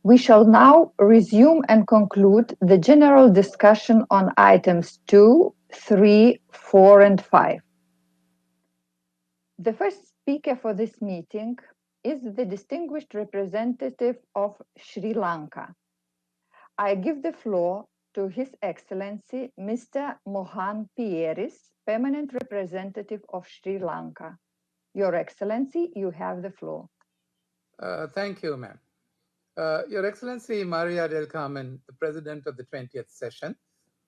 We shall now resume and conclude the general discussion on items 2, 3, 4, and 5. The first speaker for this meeting is the distinguished representative of Sri Lanka. I give the floor to His Excellency Mr. Mohan Pieris, Permanent Representative of Sri Lanka. Your Excellency, you have the floor. Thank you, ma'am. Your Excellency Maria del Carmen, the President of the 20th session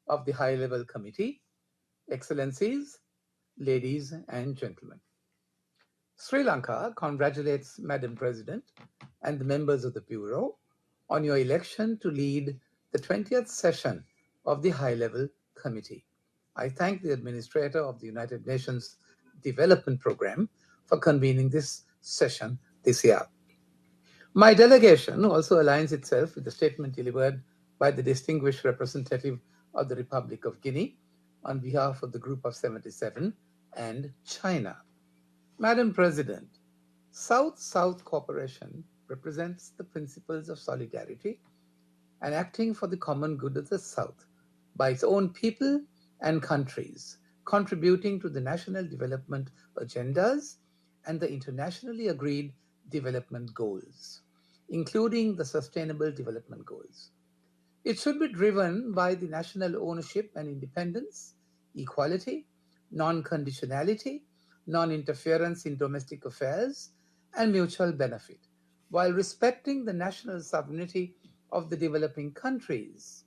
of the High Level Committee, Excellencies, ladies and gentlemen. Sri Lanka congratulates Madam President and the members of the Bureau on your election to lead the 20th session of the High Level Committee. I thank the Administrator of the United Nations Development Programme for convening this session this year. My delegation also aligns itself with the statement delivered by the distinguished representative of the Republic of Guinea on behalf of the Group of 77 and China. Madam President, South-South cooperation represents the principles of solidarity and acting for the common good of the South by its own people and countries, contributing to the national development agendas and the internationally agreed development goals, including the Sustainable Development Goals. It should be driven by the national ownership and independence, equality, non-conditionality, non-interference in domestic affairs, and mutual benefit, while respecting the national sovereignty of the developing countries.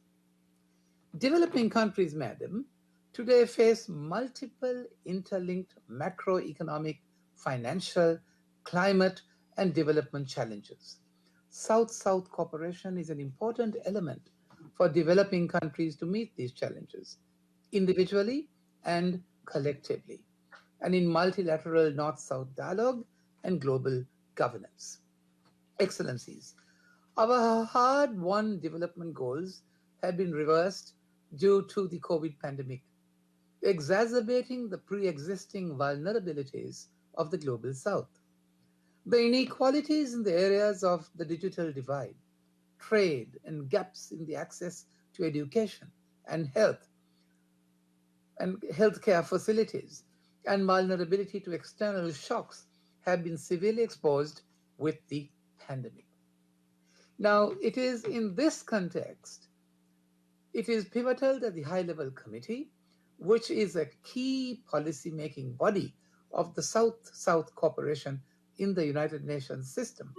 Developing countries, madam, today face multiple interlinked macroeconomic, financial, climate, and development challenges. South-South cooperation is an important element for developing countries to meet these challenges, individually and collectively, and in multilateral North-South dialogue and global governance. Excellencies, our hard-won development goals have been reversed due to the COVID pandemic, exacerbating the pre-existing vulnerabilities of the global South. The inequalities in the areas of the digital divide, trade, and gaps in the access to education and healthcare facilities, and vulnerability to external shocks have been severely exposed with the pandemic. Now, it is in this context, it is pivotal that the High-Level Committee, which is a key policy-making body of the South-South cooperation in the United Nations system,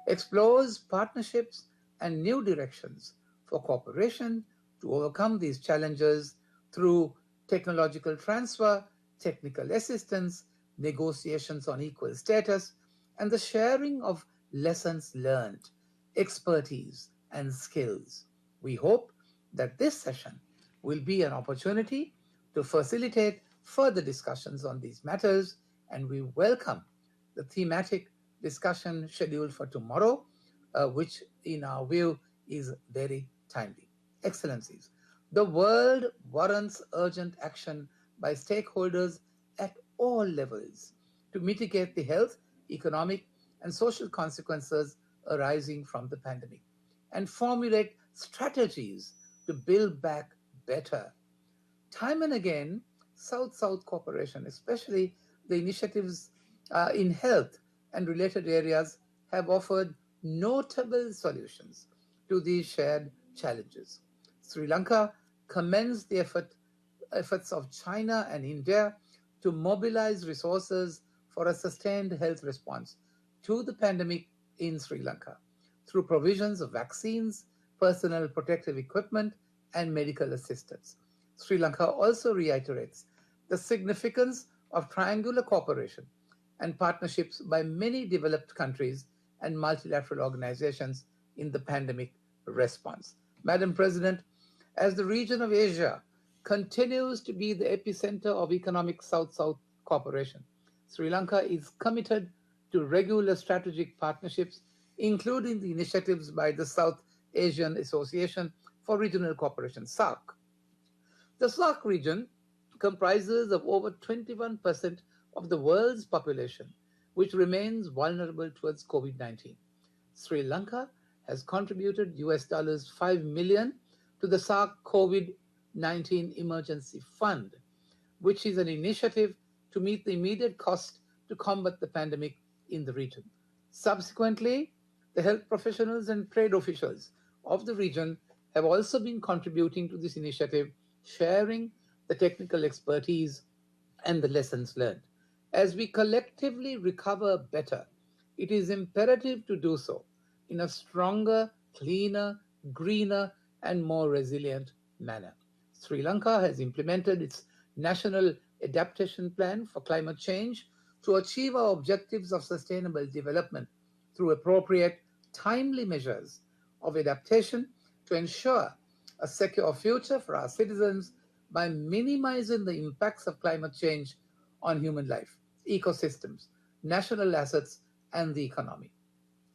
explores partnerships and new directions for cooperation to overcome these challenges through technological transfer, technical assistance, negotiations on equal status, and the sharing of lessons learned, expertise, and skills. We hope that this session will be an opportunity to facilitate further discussions on these matters, and we welcome the thematic discussion scheduled for tomorrow, which in our view is very timely. Excellencies, the world warrants urgent action by stakeholders at all levels to mitigate the health, economic, and social consequences arising from the pandemic and formulate strategies to build back better. Time and again, South-South cooperation, especially the initiatives in health and related areas, have offered notable solutions to these shared challenges. Sri Lanka commends the efforts of China and India to mobilize resources for a sustained health response to the pandemic in Sri Lanka through provisions of vaccines, personal protective equipment, and medical assistance. Sri Lanka also reiterates the significance of triangular cooperation and partnerships by many developed countries and multilateral organizations in the pandemic response. Madam President, as the region of Asia continues to be the epicenter of economic South-South cooperation, Sri Lanka is committed to regular strategic partnerships, including the initiatives by the South Asian Association for Regional Cooperation, SAARC. The SAARC region comprises of over 21% of the world's population, which remains vulnerable towards COVID-19. Sri Lanka has contributed US $5 million to the SARC COVID-19 Emergency Fund, which is an initiative to meet the immediate cost to combat the pandemic in the region. Subsequently, the health professionals and trade officials of the region have also been contributing to this initiative, sharing the technical expertise and the lessons learned. As we collectively recover better, it is imperative to do so in a stronger, cleaner, greener, and more resilient manner. Sri Lanka has implemented its National Adaptation Plan for Climate Change to achieve our objectives of sustainable development through appropriate, timely measures of adaptation to ensure a secure future for our citizens by minimizing the impacts of climate change on human life, ecosystems, national assets, and the economy.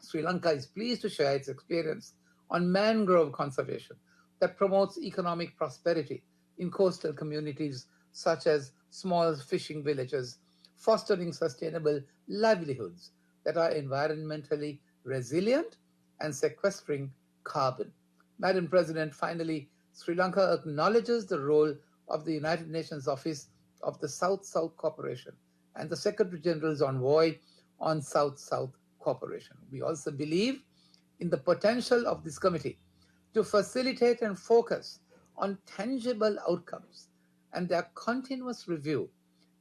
Sri Lanka is pleased to share its experience on mangrove conservation that promotes economic prosperity in coastal communities such as small fishing villages, fostering sustainable livelihoods that are environmentally resilient and sequestering carbon. Madam President, finally, Sri Lanka acknowledges the role of the United Nations Office of the South-South Cooperation and the Secretary General's envoy on South-South cooperation. We also believe in the potential of this committee to facilitate and focus on tangible outcomes and their continuous review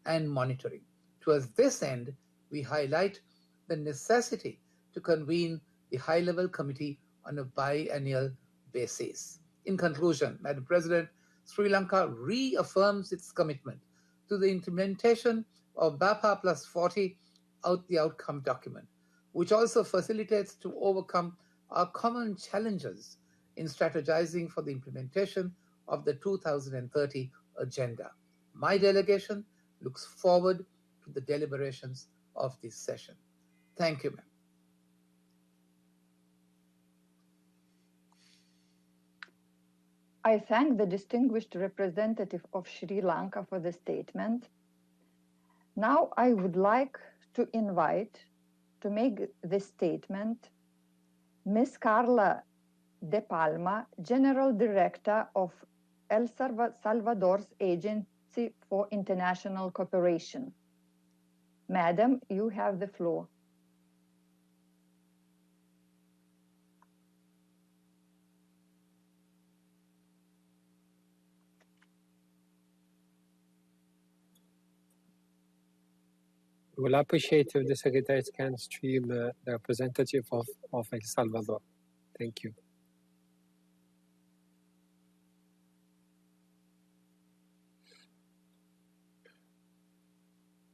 and monitoring. Towards this end, we highlight the necessity to convene the high-level committee on a biennial basis. In conclusion, Madam President, Sri Lanka reaffirms its commitment to the implementation of BAPA plus 40 the outcome document, which also facilitates to overcome our common challenges in strategizing for the implementation of the 2030 agenda. My delegation looks forward to the deliberations of this session. Thank you, ma'am. I thank the distinguished representative of Sri Lanka for the statement. Now I would like to invite to make this statement Ms. Carla De Palma, General Director of El Salvador's Agency for International Cooperation. Madam, you have the floor. We'll appreciate if the Secretary can stream the representative of El Salvador. Thank you.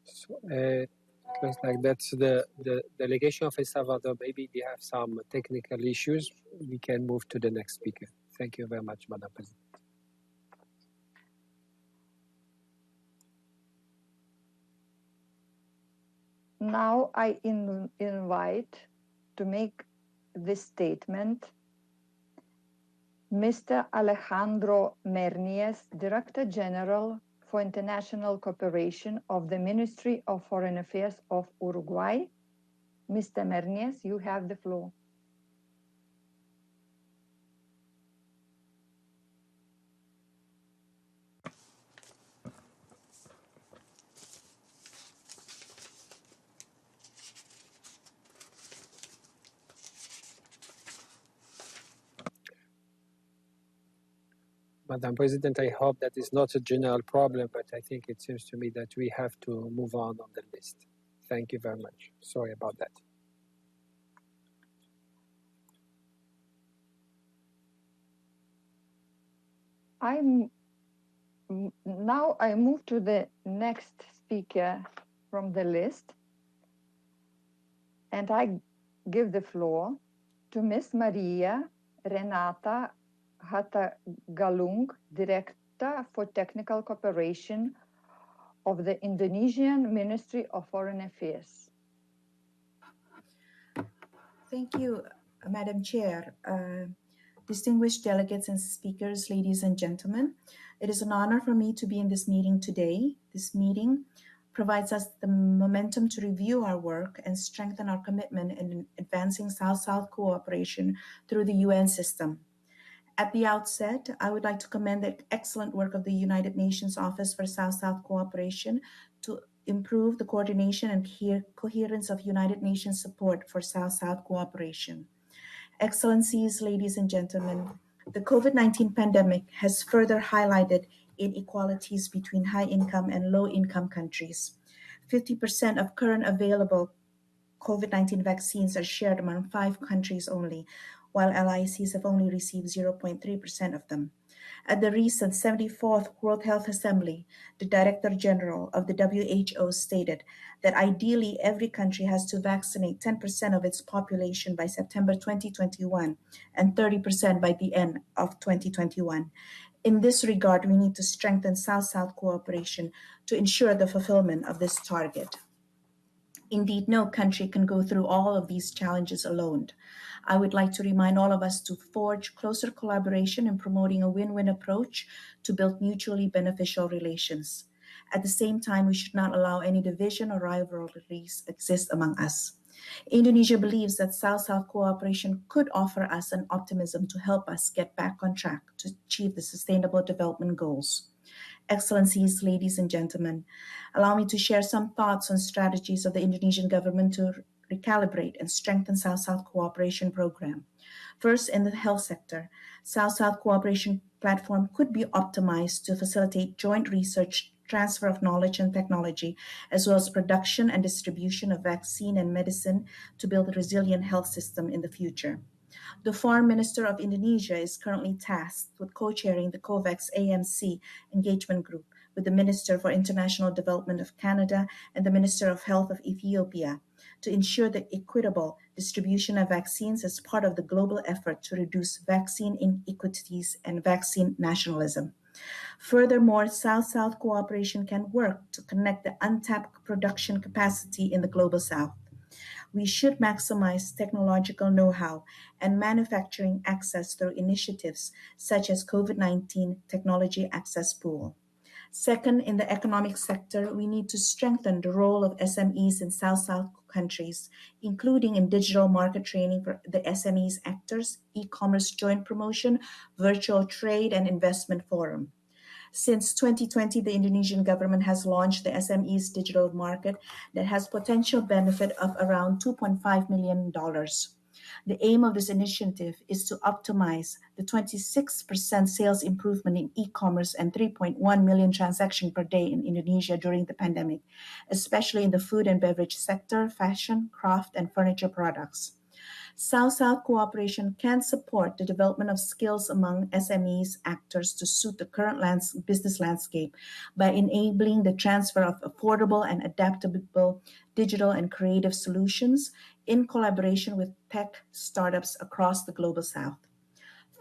So, looks like that's the delegation of El Salvador. Maybe they have some technical issues. We can move to the next speaker. Thank you very much, Madam President. Now I invite to make this statement Mr. Alejandro Mernius, Director General for International Cooperation of the Ministry of Foreign Affairs of Uruguay. Mr. Mernius, you have the floor. Madam President, I hope that is not a general problem, but I think it seems to me that we have to move on the list. Thank you very much. Sorry about that. Now I move to the next speaker from the list, and I give the floor to Ms. Maria Renata Hatagalung, Director for Technical Cooperation of the Indonesian Ministry of Foreign Affairs. Thank you, Madam Chair. Distinguished delegates and speakers, ladies and gentlemen, it is an honor for me to be in this meeting today. This meeting provides us the momentum to review our work and strengthen our commitment in advancing South-South cooperation through the UN system. At the outset, I would like to commend the excellent work of the United Nations Office for South-South Cooperation to improve the coordination and coherence of United Nations support for South-South cooperation. Excellencies, ladies and gentlemen, the COVID-19 pandemic has further highlighted inequalities between high-income and low-income countries. 50% of current available COVID-19 vaccines are shared among 5 countries only, while LICs have only received 0.3% of them. At the recent 74th World Health Assembly, the Director General of the WHO stated that ideally every country has to vaccinate 10% of its population by September 2021 and 30% by the end of 2021. In this regard, we need to strengthen South-South cooperation to ensure the fulfillment of this target. Indeed, no country can go through all of these challenges alone. I would like to remind all of us to forge closer collaboration in promoting a win-win approach to build mutually beneficial relations. At the same time, we should not allow any division or rivalries exist among us. Indonesia believes that South-South cooperation could offer us an optimism to help us get back on track to achieve the Sustainable Development Goals. Excellencies, ladies and gentlemen, allow me to share some thoughts on strategies of the Indonesian government to recalibrate and strengthen South-South cooperation program. First, in the health sector, South-South cooperation platform could be optimized to facilitate joint research, transfer of knowledge and technology, as well as production and distribution of vaccine and medicine to build a resilient health system in the future. The Foreign Minister of Indonesia is currently tasked with co-chairing the COVAX AMC engagement group with the Minister for International Development of Canada and the Minister of Health of Ethiopia to ensure the equitable distribution of vaccines as part of the global effort to reduce vaccine inequities and vaccine nationalism. Furthermore, South-South cooperation can work to connect the untapped production capacity in the Global South. We should maximize technological know-how and manufacturing access through initiatives such as COVID-19 Technology Access Pool. Second, in the economic sector, we need to strengthen the role of SMEs in South-South countries, including in digital market training for the SMEs actors, e-commerce joint promotion, virtual trade and investment forum. Since 2020, the Indonesian government has launched the SMEs digital market that has potential benefit of around $2.5 million. The aim of this initiative is to optimize the 26% sales improvement in e-commerce and 3.1 million transactions per day in Indonesia during the pandemic, especially in the food and beverage sector, fashion, craft, and furniture products. South-South cooperation can support the development of skills among SMEs actors to suit the current business landscape by enabling the transfer of affordable and adaptable digital and creative solutions in collaboration with tech startups across the Global South.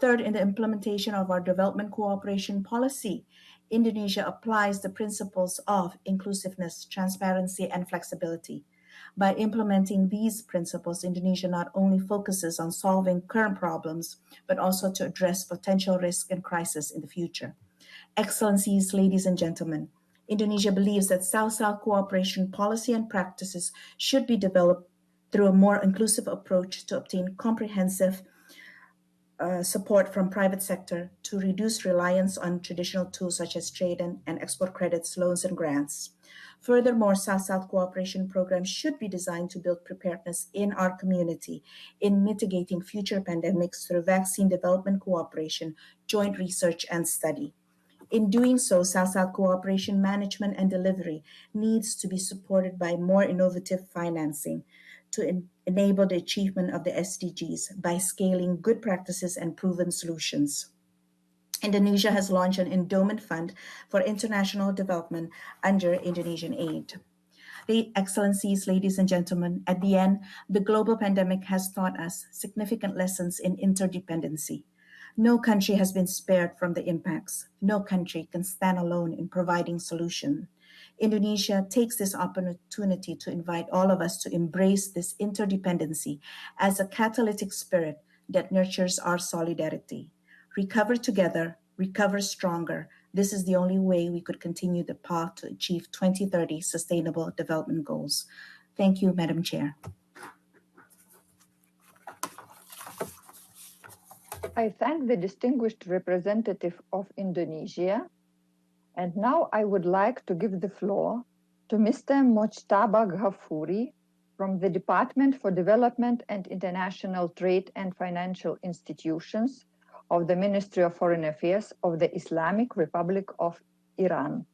Third, in the implementation of our development cooperation policy, Indonesia applies the principles of inclusiveness, transparency, and flexibility. By implementing these principles, Indonesia not only focuses on solving current problems, but also to address potential risk and crisis in the future. Excellencies, ladies and gentlemen, Indonesia believes that South-South cooperation policy and practices should be developed through a more inclusive approach to obtain comprehensive support from private sector to reduce reliance on traditional tools such as trade and export credits, loans, and grants. Furthermore, South-South cooperation programs should be designed to build preparedness in our community in mitigating future pandemics through vaccine development cooperation, joint research, and study. In doing so, South-South cooperation management and delivery needs to be supported by more innovative financing to enable the achievement of the SDGs by scaling good practices and proven solutions. Indonesia has launched an endowment fund for international development under Indonesian aid. The Excellencies, ladies and gentlemen, at the end, the global pandemic has taught us significant lessons in interdependency. No country has been spared from the impacts. No country can stand alone in providing solution. Indonesia takes this opportunity to invite all of us to embrace this interdependency as a catalytic spirit that nurtures our solidarity. Recover together, recover stronger, This is the only way we could continue the path to achieve 2030 Sustainable Development Goals. Thank you, Madam Chair. I thank the distinguished representative of Indonesia. And now I would like to give the floor to Mr. Mojtaba Ghafouri from the Department for Development and International Trade and Financial Institutions of the Ministry of Foreign Affairs of the Islamic Republic of Iran.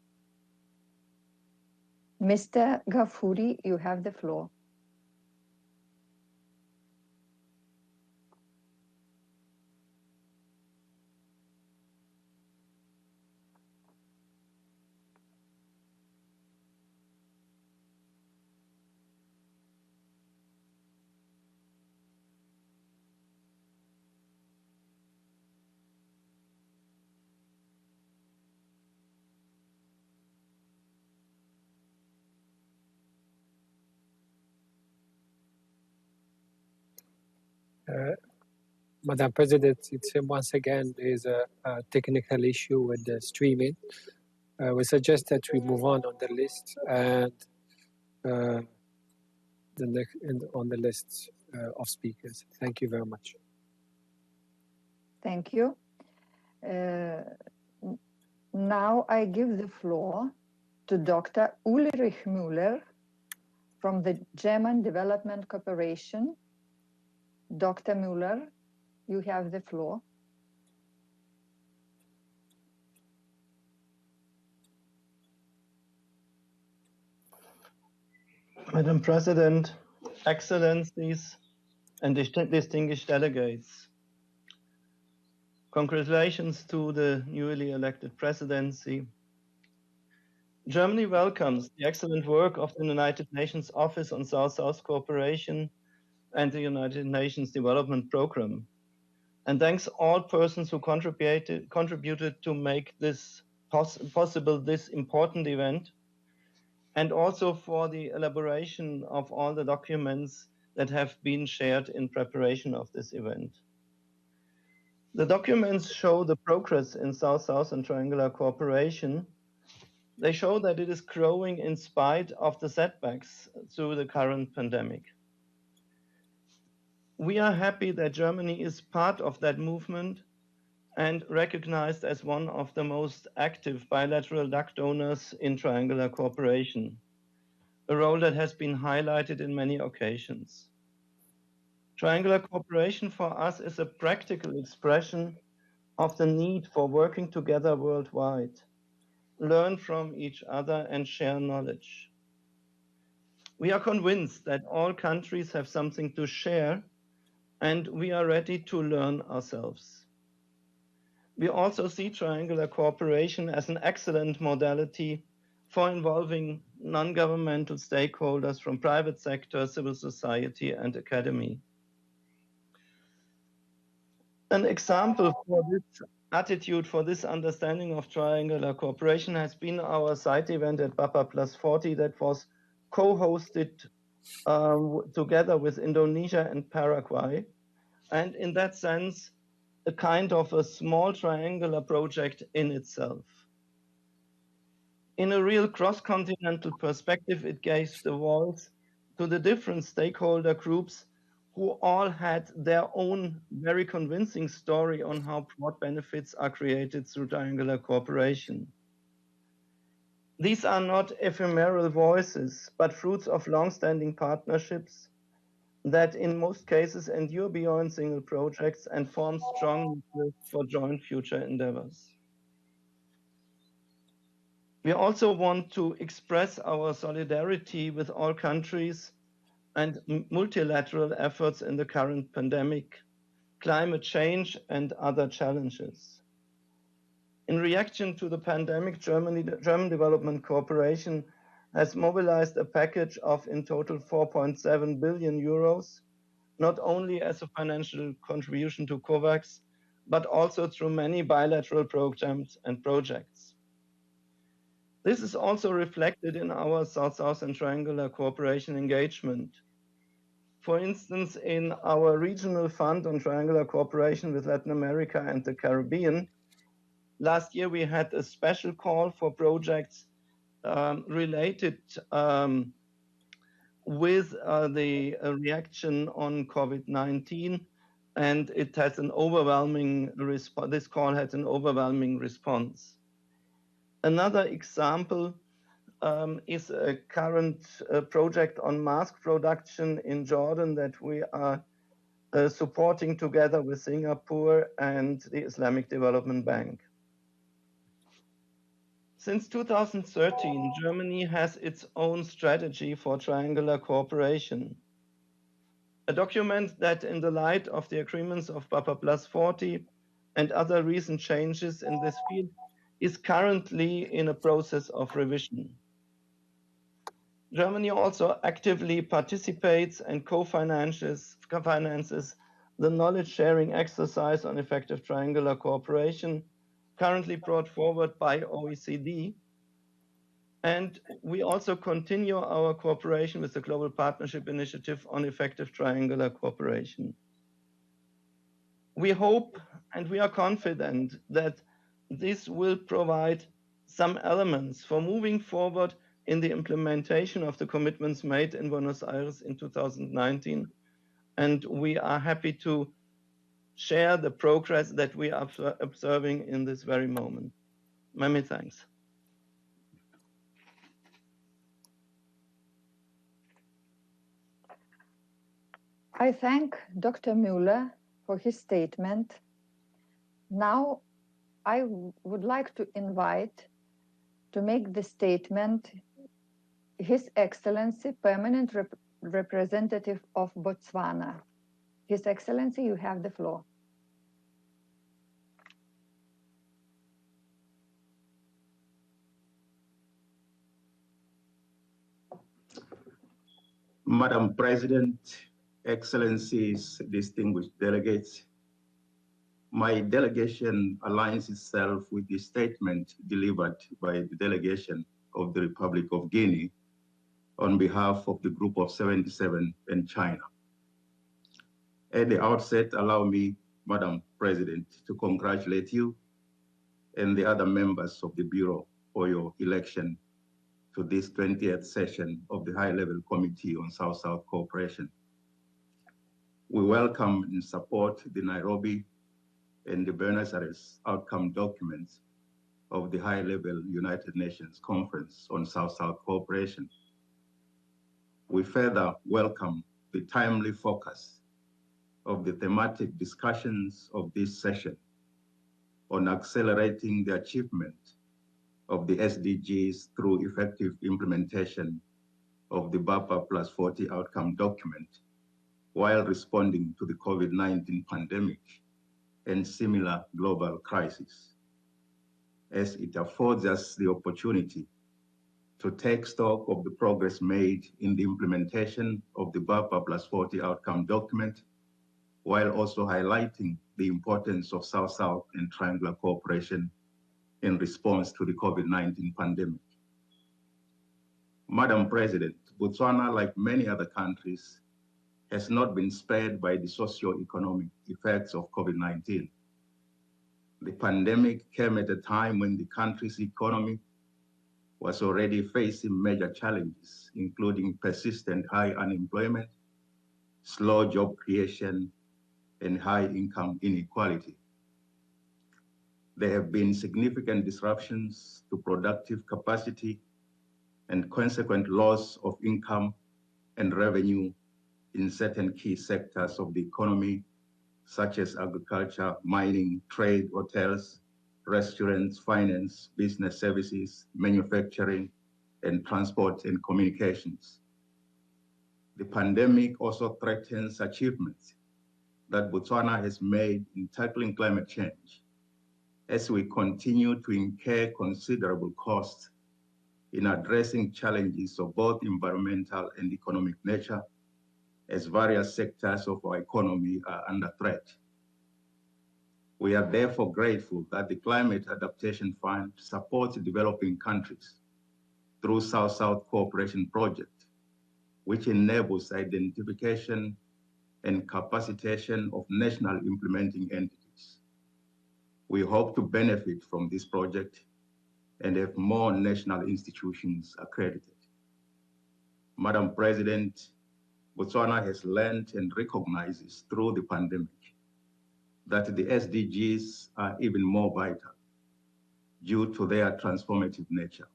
Mr. Ghafouri, you have the floor. Madam President, it's once again there's a technical issue with the streaming. We suggest that we move on the list and on the list of speakers. Thank you very much. Thank you. Now I give the floor to Dr. Ulrich Müller from the German Development Corporation. Dr. Müller, you have the floor. Madam President, Excellencies, and distinguished delegates, congratulations to the newly elected presidency. Germany welcomes the excellent work of the United Nations Office on South-South Cooperation and the United Nations Development Programme, and thanks all persons who contributed to make this possible, this important event, and also for the elaboration of all the documents that have been shared in preparation of this event. The documents show the progress in South-South and triangular cooperation. They show that it is growing in spite of the setbacks through the current pandemic. We are happy that Germany is part of that movement and recognized as one of the most active bilateral DAC donors in triangular cooperation, a role that has been highlighted in many occasions. Triangular cooperation for us is a practical expression of the need for working together worldwide, learn from each other and share knowledge. We are convinced that all countries have something to share, and we are ready to learn ourselves. We also see triangular cooperation as an excellent modality for involving non-governmental stakeholders from private sector, civil society, and academy. An example for this attitude, for this understanding of triangular cooperation has been our side event at Bapa Plus 40 that was co-hosted together with Indonesia and Paraguay. And in that sense, a kind of a small triangular project in itself. In a real cross-continental perspective, it gave the voice to the different stakeholder groups who all had their own very convincing story on how broad benefits are created through triangular cooperation. These are not ephemeral voices, but fruits of long-standing partnerships that in most cases endure beyond single projects and form strong networks for joint future endeavors. We also want to express our solidarity with all countries and multilateral efforts in the current pandemic, climate change, and other challenges. In reaction to the pandemic, German Development Corporation has mobilized a package of in total 4.7 billion euros, not only as a financial contribution to COVAX, but also through many bilateral programs and projects. This is also reflected in our South-South and triangular cooperation engagement. For instance, in our regional fund on triangular cooperation with Latin America and the Caribbean, Last year, we had a special call for projects related with the reaction on COVID-19, and it has an overwhelming response. This call had an overwhelming response. Another example is a current project on mask production in Jordan that we are supporting together with Singapore and the Islamic Development Bank. Since 2013, Germany has its own strategy for triangular cooperation. A document that, in the light of the agreements of BAPA+40 and other recent changes in this field, is currently in a process of revision. Germany also actively participates and co-finances the knowledge-sharing exercise on effective triangular cooperation, currently brought forward by OECD. And we also continue our cooperation with the Global Partnership Initiative on Effective Triangular Cooperation. We hope and we are confident that this will provide some elements for moving forward in the implementation of the commitments made in Buenos Aires in 2019. And we are happy to share the progress that we are observing in this very moment. Many thanks. I thank Dr. Müller for his statement. Now, I would like to invite to make the statement His Excellency, Permanent Representative of Botswana. His Excellency, you have the floor. Madam President, Excellencies, distinguished delegates, my delegation aligns itself with the statement delivered by the delegation of the Republic of Guinea on behalf of the Group of 77 and China. At the outset, allow me, Madam President, to congratulate you and the other members of the Bureau for your election to this 20th session of the High-Level Committee on South-South Cooperation. We welcome and support the Nairobi and the Buenos Aires outcome documents of the High-Level United Nations Conference on South-South Cooperation. We further welcome the timely focus of the thematic discussions of this session on accelerating the achievement of the SDGs through effective implementation of the BAPA+40 outcome document while responding to the COVID-19 pandemic and similar global crises, as it affords us the opportunity to take stock of the progress made in the implementation of the BAPA+40 outcome document, while also highlighting the importance of South-South and triangular cooperation in response to the COVID-19 pandemic. Madam President, Botswana, like many other countries, has not been spared by the socio-economic effects of COVID-19. The pandemic came at a time when the country's economy was already facing major challenges, including persistent high unemployment, slow job creation, and high income inequality. There have been significant disruptions to productive capacity and consequent loss of income and revenue in certain key sectors of the economy, such as agriculture, mining, trade, hotels, restaurants, finance, business services, manufacturing, and transport and communications. The pandemic also threatens achievements that Botswana has made in tackling climate change, as we continue to incur considerable costs in addressing challenges of both environmental and economic nature, as various sectors of our economy are under threat. We are therefore grateful that the Climate Adaptation Fund supports developing countries through South-South Cooperation Project, which enables identification and capacitation of national implementing entities. We hope to benefit from this project and have more national institutions accredited. Madam President, Botswana has learned and recognizes through the pandemic that the SDGs are even more vital due to their transformative nature.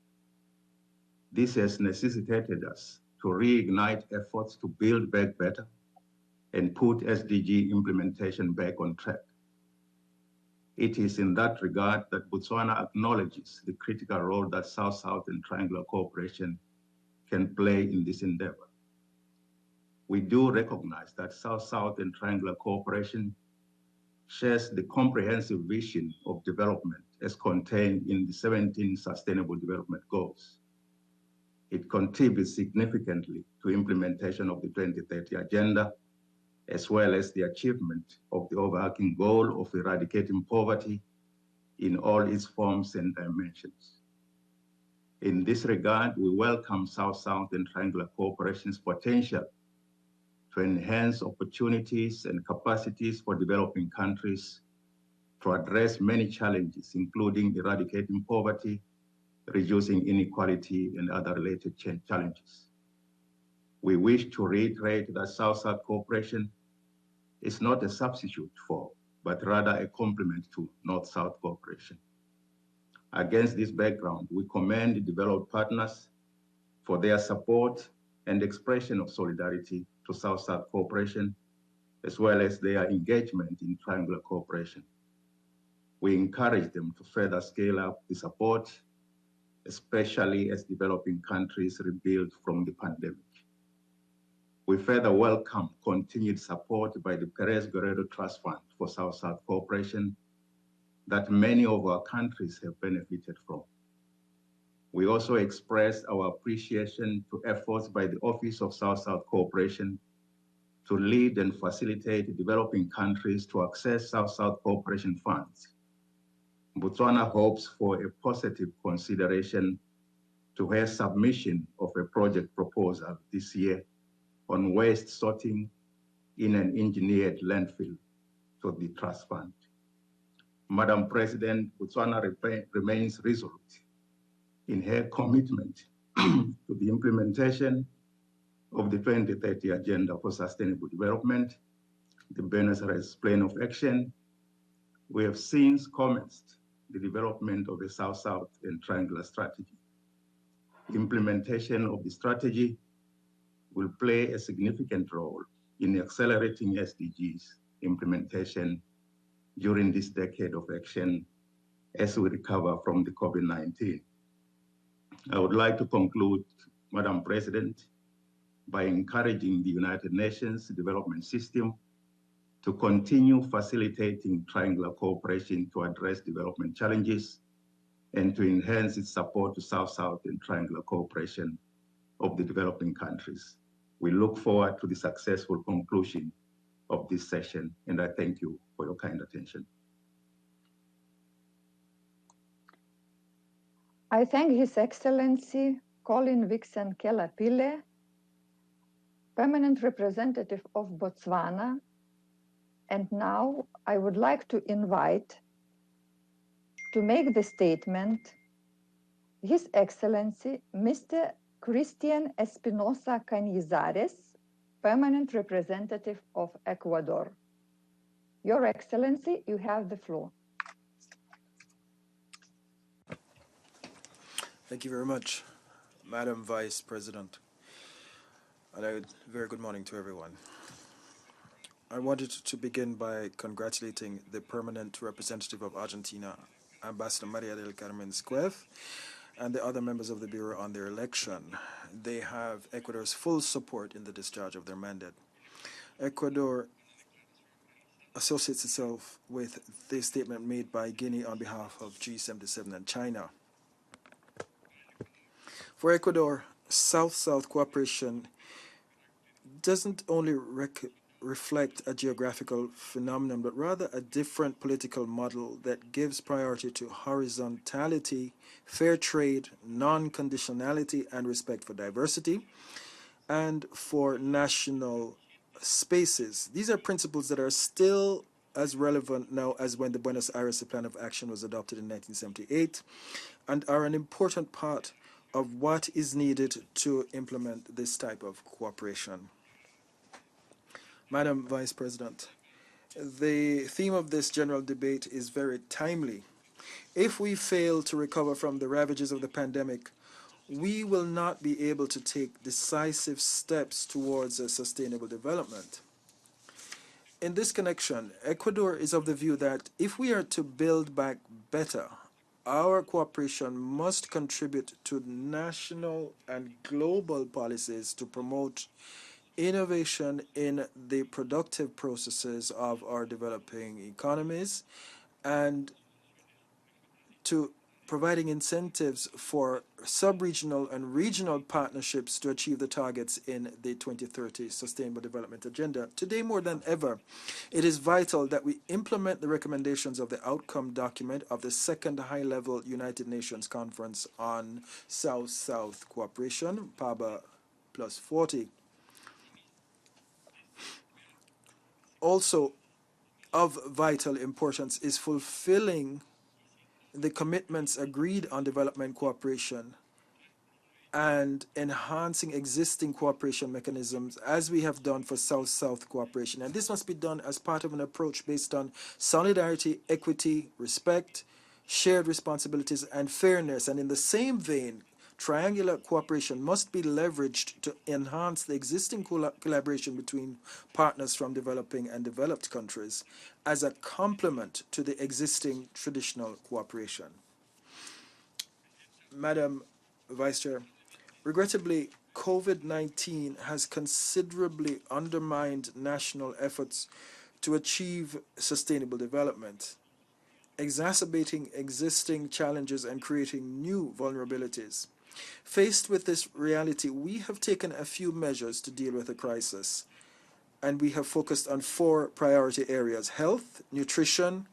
This has necessitated us to reignite efforts to build back better and put SDG implementation back on track. It is in that regard that Botswana acknowledges the critical role that South-South and Triangular cooperation can play in this endeavor. We do recognize that South-South and Triangular cooperation shares the comprehensive vision of development as contained in the 17 Sustainable Development Goals. It contributes significantly to implementation of the 2030 Agenda, as well as the achievement of the overarching goal of eradicating poverty in all its forms and dimensions. In this regard, we welcome South-South and Triangular cooperation's potential to enhance opportunities and capacities for developing countries to address many challenges, including eradicating poverty, reducing inequality, and other related challenges. We wish to reiterate that South-South cooperation is not a substitute for, but rather a complement to North-South cooperation. Against this background, we commend the developed partners for their support and expression of solidarity to South-South cooperation, as well as their engagement in Triangular cooperation. We encourage them to further scale up the support, especially as developing countries rebuild from the pandemic. We further welcome continued support by the Perez Guerrero Trust Fund for South-South cooperation that many of our countries have benefited from. We also express our appreciation to efforts by the Office of South-South Cooperation to lead and facilitate developing countries to access South-South cooperation funds. Botswana hopes for a positive consideration to her submission of a project proposal this year on waste sorting in an engineered landfill to the trust fund. Madam President, Botswana remains resolute in her commitment to the implementation of the 2030 Agenda for Sustainable Development, the Buenos Plan of Action. We have since commenced the development of a South-South and Triangular strategy. Implementation of the strategy will play a significant role in accelerating SDGs implementation during this decade of action as we recover from the COVID-19. I would like to conclude, Madam President, by encouraging the United Nations Development System to continue facilitating Triangular cooperation to address development challenges and to enhance its support to South-South and Triangular cooperation of the developing countries. We look forward to the successful conclusion of this session, and I thank you for your kind attention. I thank His Excellency Colin Vixen Kelapile, Permanent Representative of Botswana, and now I would like to invite to make the statement His Excellency Mr. Christian Espinosa Canizares, Permanent Representative of Ecuador. Your Excellency, you have the floor. Thank you very much, Madam Vice President. And a very good morning to everyone. I wanted to begin by congratulating the Permanent Representative of Argentina, Ambassador Maria del Carmen Squev, and the other members of the Bureau on their election. They have Ecuador's full support in the discharge of their mandate. Ecuador associates itself with the statement made by Guinea on behalf of G77 and China. For Ecuador, South-South cooperation doesn't only reflect a geographical phenomenon, but rather a different political model that gives priority to horizontality, fair trade, non-conditionality, and respect for diversity, and for national spaces. These are principles that are still as relevant now as when the Buenos Aires Plan of Action was adopted in 1978, and are an important part of what is needed to implement this type of cooperation. Madam Vice President, the theme of this general debate is very timely. If we fail to recover from the ravages of the pandemic, we will not be able to take decisive steps towards a sustainable development. In this connection, Ecuador is of the view that if we are to build back better, our cooperation must contribute to national and global policies to promote innovation in the productive processes of our developing economies and to providing incentives for sub-regional and regional partnerships to achieve the targets in the 2030 Sustainable Development Agenda. Today, more than ever, it is vital that we implement the recommendations of the outcome document of the second high-level United Nations Conference on South-South Cooperation, PABA plus 40. Also of vital importance is fulfilling the commitments agreed on development cooperation and enhancing existing cooperation mechanisms as we have done for South-South cooperation. And this must be done as part of an approach based on solidarity, equity, respect, shared responsibilities, and fairness. And in the same vein, triangular cooperation must be leveraged to enhance the existing collaboration between partners from developing and developed countries as a complement to the existing traditional cooperation. Madam Vice Chair, regrettably, COVID-19 has considerably undermined national efforts to achieve sustainable development, exacerbating existing challenges and creating new vulnerabilities. Faced with this reality, we have taken a few measures to deal with the crisis, and we have focused on 4 priority areas: health, nutrition,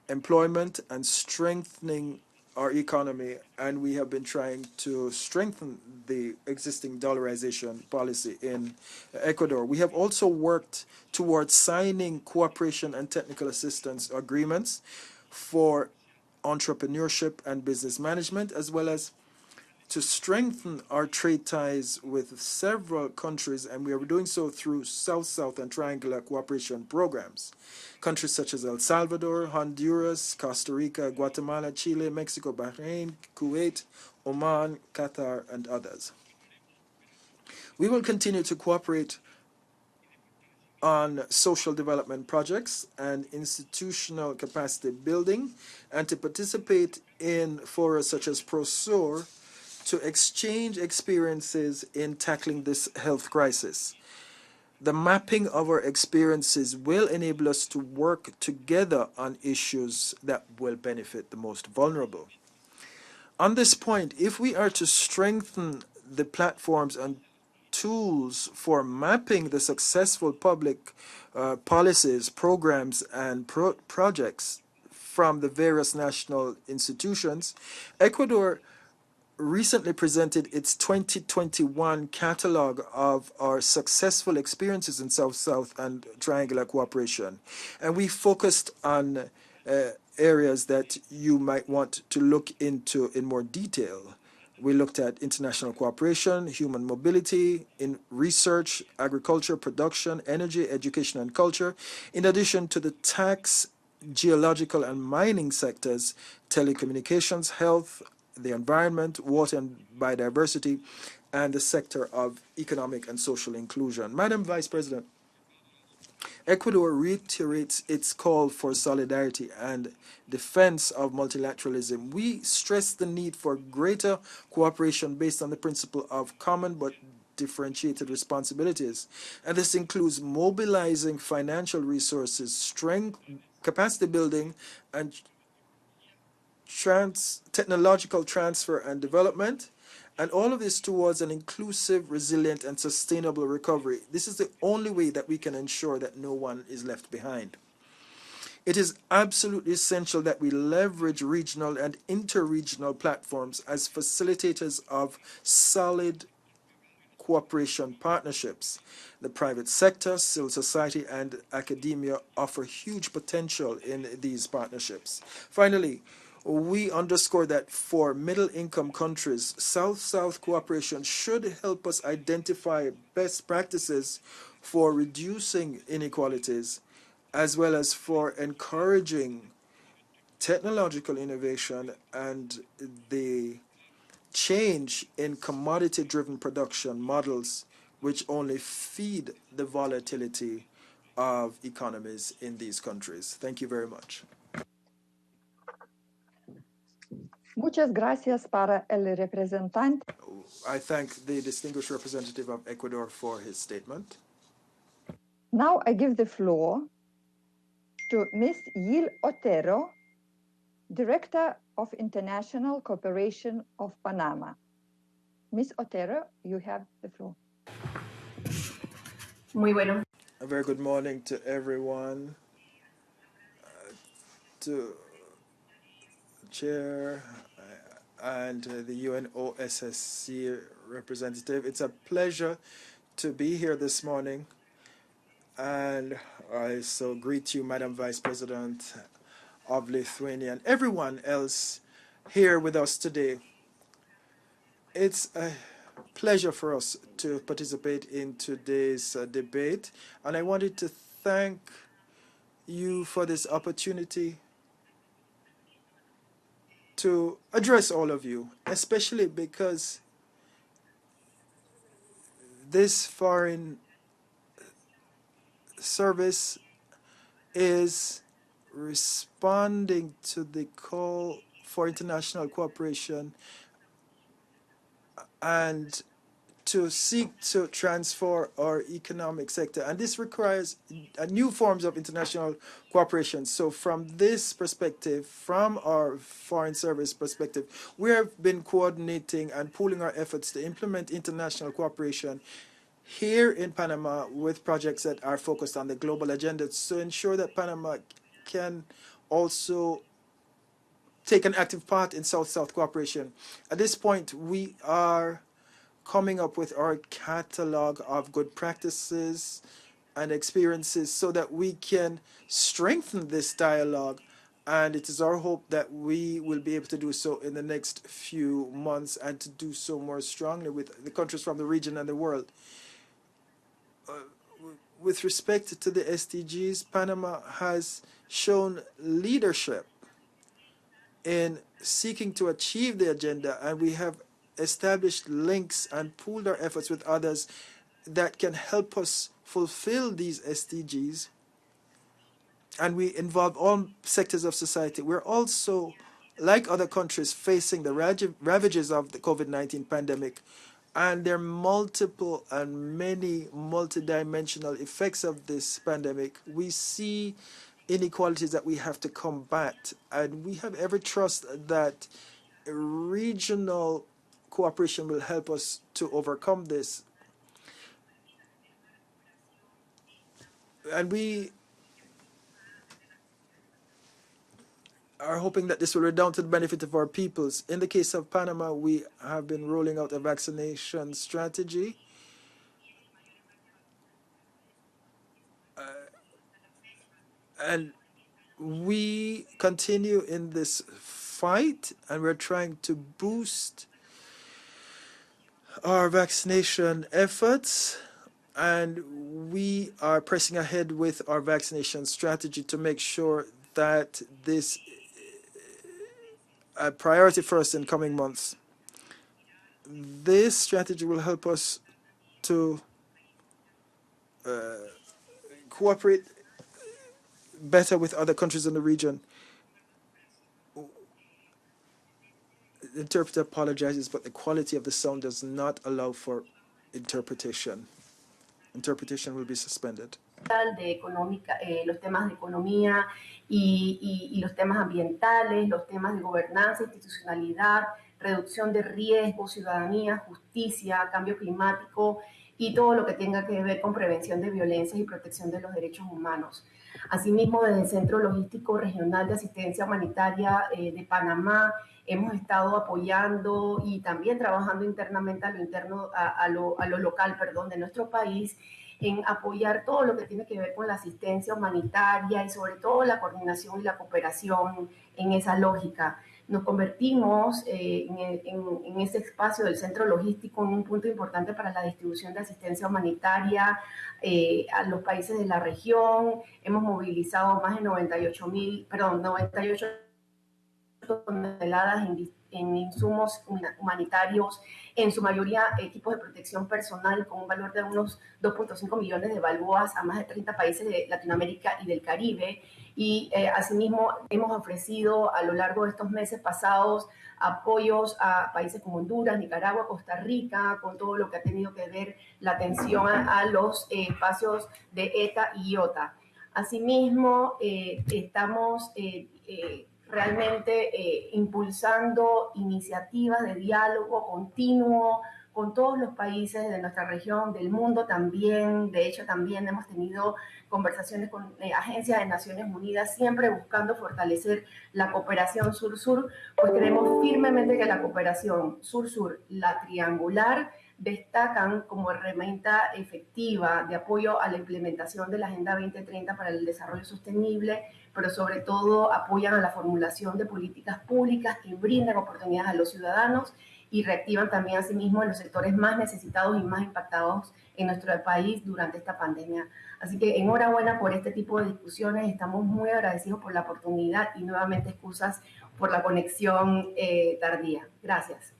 employment, and strengthening our economy. And we have been trying to strengthen the existing dollarization policy in Ecuador. We have also worked towards signing cooperation and technical assistance agreements for entrepreneurship and business management, as well as to strengthen our trade ties with several countries, and we are doing so through South-South and triangular cooperation programs. Countries such as El Salvador, Honduras, Costa Rica, Guatemala, Chile, Mexico, Bahrain, Kuwait, Oman, Qatar, and others. We will continue to cooperate on social development projects and institutional capacity building, and to participate in fora such as ProSur to exchange experiences in tackling this health crisis. The mapping of our experiences will enable us to work together on issues that will benefit the most vulnerable. On this point, if we are to strengthen the platforms and tools for mapping the successful public policies, programs, and projects from the various national institutions, Ecuador recently presented its 2021 catalog of our successful experiences in South-South and triangular cooperation. And we focused on areas that you might want to look into in more detail. We looked at international cooperation, human mobility, in research, agriculture, production, energy, education, and culture, in addition to the tax, geological, and mining sectors, telecommunications, health, the environment, water and biodiversity, and the sector of economic and social inclusion. Madam Vice President, Ecuador reiterates its call for solidarity and defense of multilateralism. We stress the need for greater cooperation based on the principle of common but differentiated responsibilities. And this includes mobilizing financial resources, strength, capacity building, and technological transfer and development, and all of this towards an inclusive, resilient, and sustainable recovery. This is the only way that we can ensure that no one is left behind. It is absolutely essential that we leverage regional and interregional platforms as facilitators of solid cooperation partnerships. The private sector, civil society, and academia offer huge potential in these partnerships. Finally, we underscore that for middle-income countries, South-South cooperation should help us identify best practices for reducing inequalities, as well as for encouraging technological innovation and the change in commodity-driven production models, which only feed the volatility of economies in these countries. Thank you very much. Muchas gracias para el representante. I thank the distinguished representative of Ecuador for his statement. Now I give the floor to Ms. Yil Otero, Director of International Cooperation of Panama. Ms. Otero, you have the floor. Muy bueno. A very good morning to everyone, to Chair and the UNOSSC representative. It's a pleasure to be here this morning, and I so greet you, Madam Vice President of Lithuania, and everyone else here with us today. It's a pleasure for us to participate in today's debate, and I wanted to thank you for this opportunity to address all of you, especially because this foreign service is responding to the call for international cooperation and to seek to transform our economic sector. And this requires new forms of international cooperation. So from this perspective, from our foreign service perspective, we have been coordinating and pooling our efforts to implement international cooperation here in Panama with projects that are focused on the global agenda to ensure that Panama can also take an active part in South-South cooperation. At this point, we are coming up with our catalog of good practices and experiences so that we can strengthen this dialogue. And it is our hope that we will be able to do so in the next few months and to do so more strongly with the countries from the region and the world. With respect to the SDGs, Panama has shown leadership in seeking to achieve the agenda, and we have established links and pooled our efforts with others that can help us fulfill these SDGs. And we involve all sectors of society. We're also, like other countries, facing the ravages of the COVID-19 pandemic, and there are multiple and many multidimensional effects of this pandemic. We see inequalities that we have to combat, and we have every trust that regional cooperation will help us to overcome this. And we are hoping that this will redound to the benefit of our peoples. In the case of Panama, we have been rolling out a vaccination strategy. And we continue in this fight, and we're trying to boost our vaccination efforts, and we are pressing ahead with our vaccination strategy to make sure that this is a priority for us in coming months. This strategy will help us to cooperate better with other countries in the region. The interpreter apologizes, but the quality of the sound does not allow for interpretation. Interpretation will be suspended. De económica, los temas de economía y los temas ambientales, los temas de gobernanza, institucionalidad, reducción de riesgos, ciudadanía, justicia, cambio climático y todo lo que tenga que ver con prevención de violencias y protección de los derechos humanos. Asimismo, desde el Centro Logístico Regional de Asistencia Humanitaria de Panamá, hemos estado apoyando y también trabajando internamente a lo local, de nuestro país, en apoyar todo lo que tiene que ver con la asistencia humanitaria y sobre todo la coordinación y la cooperación en esa lógica. Nos convertimos en ese espacio del centro logístico en un punto importante para la distribución de asistencia humanitaria a los países de la región. Hemos movilizado más de 98 toneladas en insumos humanitarios, en su mayoría equipos de protección personal con un valor de unos 2.5 millones de balboas a más de 30 países de Latinoamérica y del Caribe. Y asimismo hemos ofrecido a lo largo de estos meses pasados apoyos a países como Honduras, Nicaragua, Costa Rica, con todo lo que ha tenido que ver la atención a los espacios de ETA y IOTA. Asimismo, estamos realmente impulsando iniciativas de diálogo continuo con todos los países de nuestra región, del mundo también. De hecho, también hemos tenido conversaciones con agencias de Naciones Unidas, siempre buscando fortalecer la cooperación sur-sur, pues creemos firmemente que la cooperación sur-sur, la triangular, destacan como herramienta efectiva de apoyo a la implementación de la Agenda 2030 para el Desarrollo Sostenible, pero sobre todo apoyan a la formulación de políticas públicas que brinden oportunidades a los ciudadanos y reactivan también a sí mismos los sectores más necesitados y más impactados en nuestro país durante esta pandemia. Así que enhorabuena por este tipo de discusiones, estamos muy agradecidos por la oportunidad y nuevamente excusas por la conexión tardía. Gracias.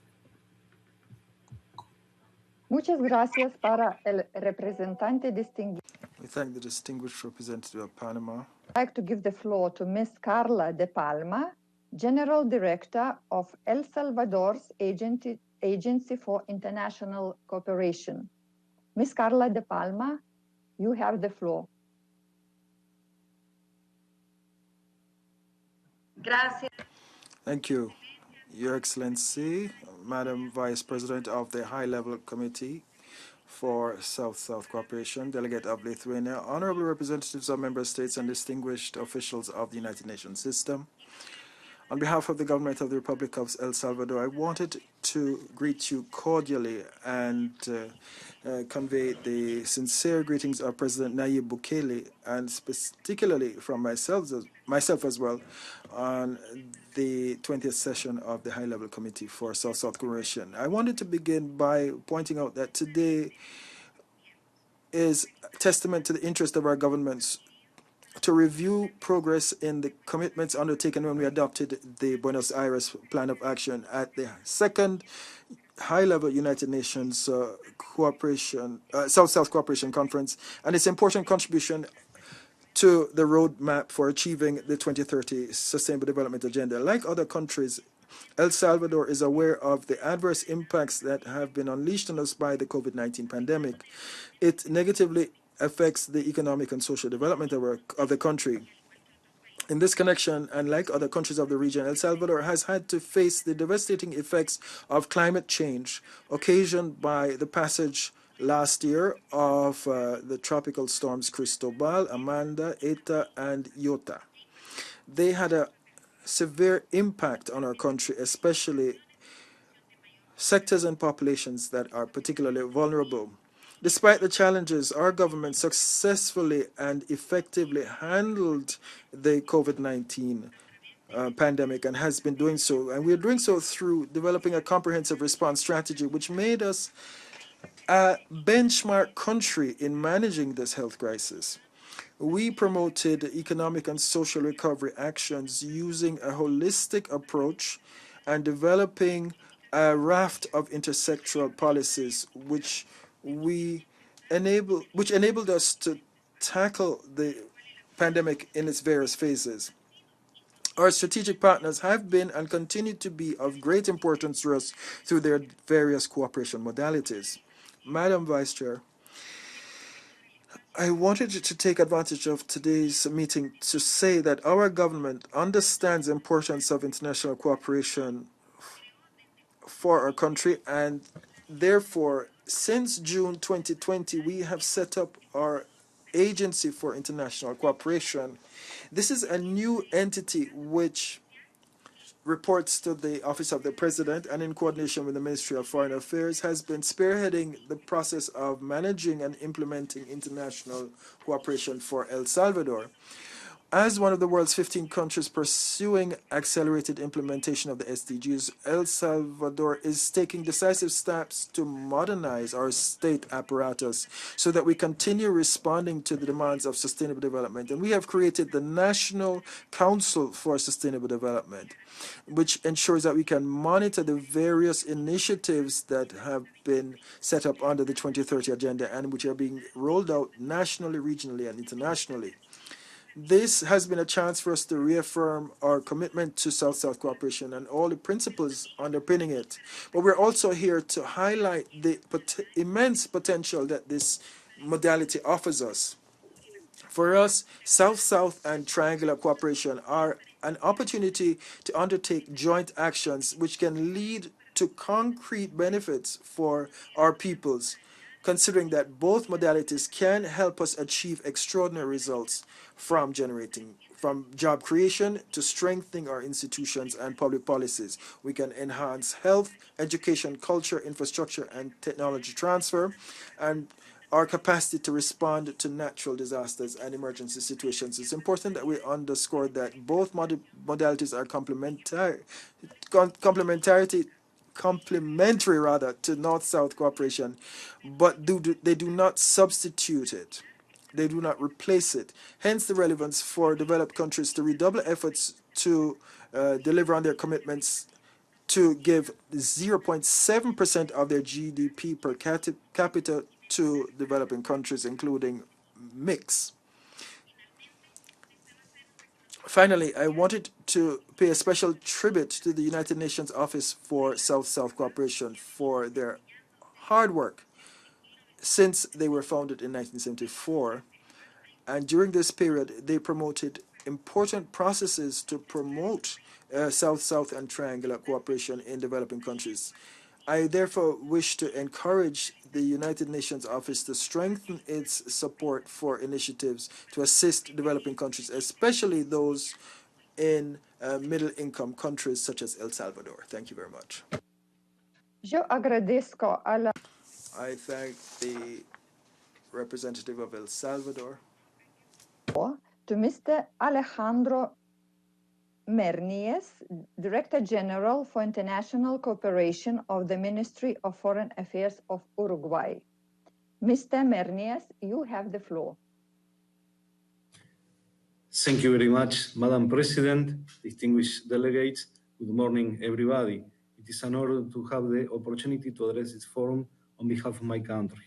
Muchas gracias para el representante distinguido. We thank the distinguished representative of Panama. I'd like to give the floor to Ms. Carla de Palma, General Director of El Salvador's Agency for International Cooperation. Ms. Carla de Palma, you have the floor. Gracias. Thank you, Your Excellency, Madam Vice President of the High-Level Committee for South-South Cooperation, Delegate of Lithuania, honorable representatives of member states and distinguished officials of the United Nations system. On behalf of the government of the Republic of El Salvador, I wanted to greet you cordially and convey the sincere greetings of President Nayib Bukele, and particularly from myself as well, on the 20th session of the High-Level Committee for South-South Cooperation. I wanted to begin by pointing out that today is testament to the interest of our governments to review progress in the commitments undertaken when we adopted the Buenos Aires Plan of Action at the second high-level United Nations South-South Cooperation Conference, and its important contribution to the roadmap for achieving the 2030 Sustainable Development Agenda. Like other countries, El Salvador is aware of the adverse impacts that have been unleashed on us by the COVID-19 pandemic. It negatively affects the economic and social development of the country. In this connection, and like other countries of the region, El Salvador has had to face the devastating effects of climate change occasioned by the passage last year of the tropical storms Cristobal, Amanda, Eta, and Iota. They had a severe impact on our country, especially sectors and populations that are particularly vulnerable. Despite the challenges, our government successfully and effectively handled the COVID-19 pandemic and has been doing so. And we are doing so through developing a comprehensive response strategy, which made us a benchmark country in managing this health crisis. We promoted economic and social recovery actions using a holistic approach and developing a raft of intersectoral policies which enabled us to tackle the pandemic in its various phases. Our strategic partners have been and continue to be of great importance to us through their various cooperation modalities. Madam Vice Chair, I wanted to take advantage of today's meeting to say that our government understands the importance of international cooperation for our country, and therefore, since June 2020, we have set up our Agency for International Cooperation. This is a new entity which reports to the Office of the President and in coordination with the Ministry of Foreign Affairs has been spearheading the process of managing and implementing international cooperation for El Salvador. As one of the world's 15 countries pursuing accelerated implementation of the SDGs, El Salvador is taking decisive steps to modernize our state apparatus so that we continue responding to the demands of sustainable development. And we have created the National Council for Sustainable Development, which ensures that we can monitor the various initiatives that have been set up under the 2030 Agenda and which are being rolled out nationally, regionally, and internationally. This has been a chance for us to reaffirm our commitment to South-South cooperation and all the principles underpinning it. But we're also here to highlight the immense potential that this modality offers us. For us, South-South and triangular cooperation are an opportunity to undertake joint actions which can lead to concrete benefits for our peoples, considering that both modalities can help us achieve extraordinary results from job creation to strengthening our institutions and public policies. We can enhance health, education, culture, infrastructure, and technology transfer, and our capacity to respond to natural disasters and emergency situations. It's important that we underscore that both modalities are complementary to North-South cooperation, but they do not substitute it. They do not replace it. Hence the relevance for developed countries to redouble efforts to deliver on their commitments to give 0.7% of their GDP per capita to developing countries, including MICs. Finally, I wanted to pay a special tribute to the United Nations Office for South-South Cooperation for their hard work since they were founded in 1974. And during this period, they promoted important processes to promote South-South and triangular cooperation in developing countries. I therefore wish to encourage the United Nations Office to strengthen its support for initiatives to assist developing countries, especially those in middle-income countries such as El Salvador. Thank you very much. Yo agradezco a la I thank the representative of El Salvador, to Mr. Alejandro Mernius, Director General for International Cooperation of the Ministry of Foreign Affairs of Uruguay. Mr. Mernius, you have the floor. Thank you very much, Madam President, distinguished delegates. Good morning, everybody. It is an honor to have the opportunity to address this forum on behalf of my country.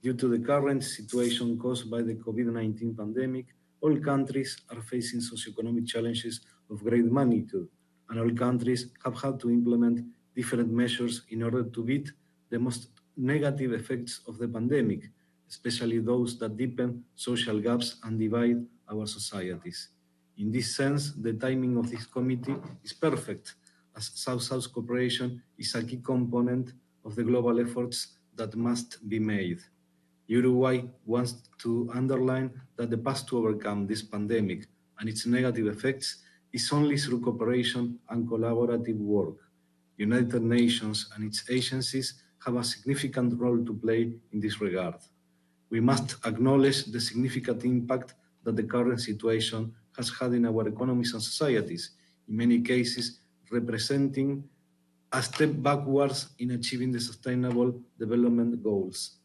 Due to the current situation caused by the COVID-19 pandemic, all countries are facing socioeconomic challenges of great magnitude, and all countries have had to implement different measures in order to beat the most negative effects of the pandemic, especially those that deepen social gaps and divide our societies. In this sense, the timing of this committee is perfect, as South-South cooperation is a key component of the global efforts that must be made. Uruguay wants to underline that the path to overcome this pandemic and its negative effects is only through cooperation and collaborative work. United Nations and its agencies have a significant role to play in this regard. We must acknowledge the significant impact that the current situation has had in our economies and societies, in many cases representing a step backwards in achieving the Sustainable Development Goals.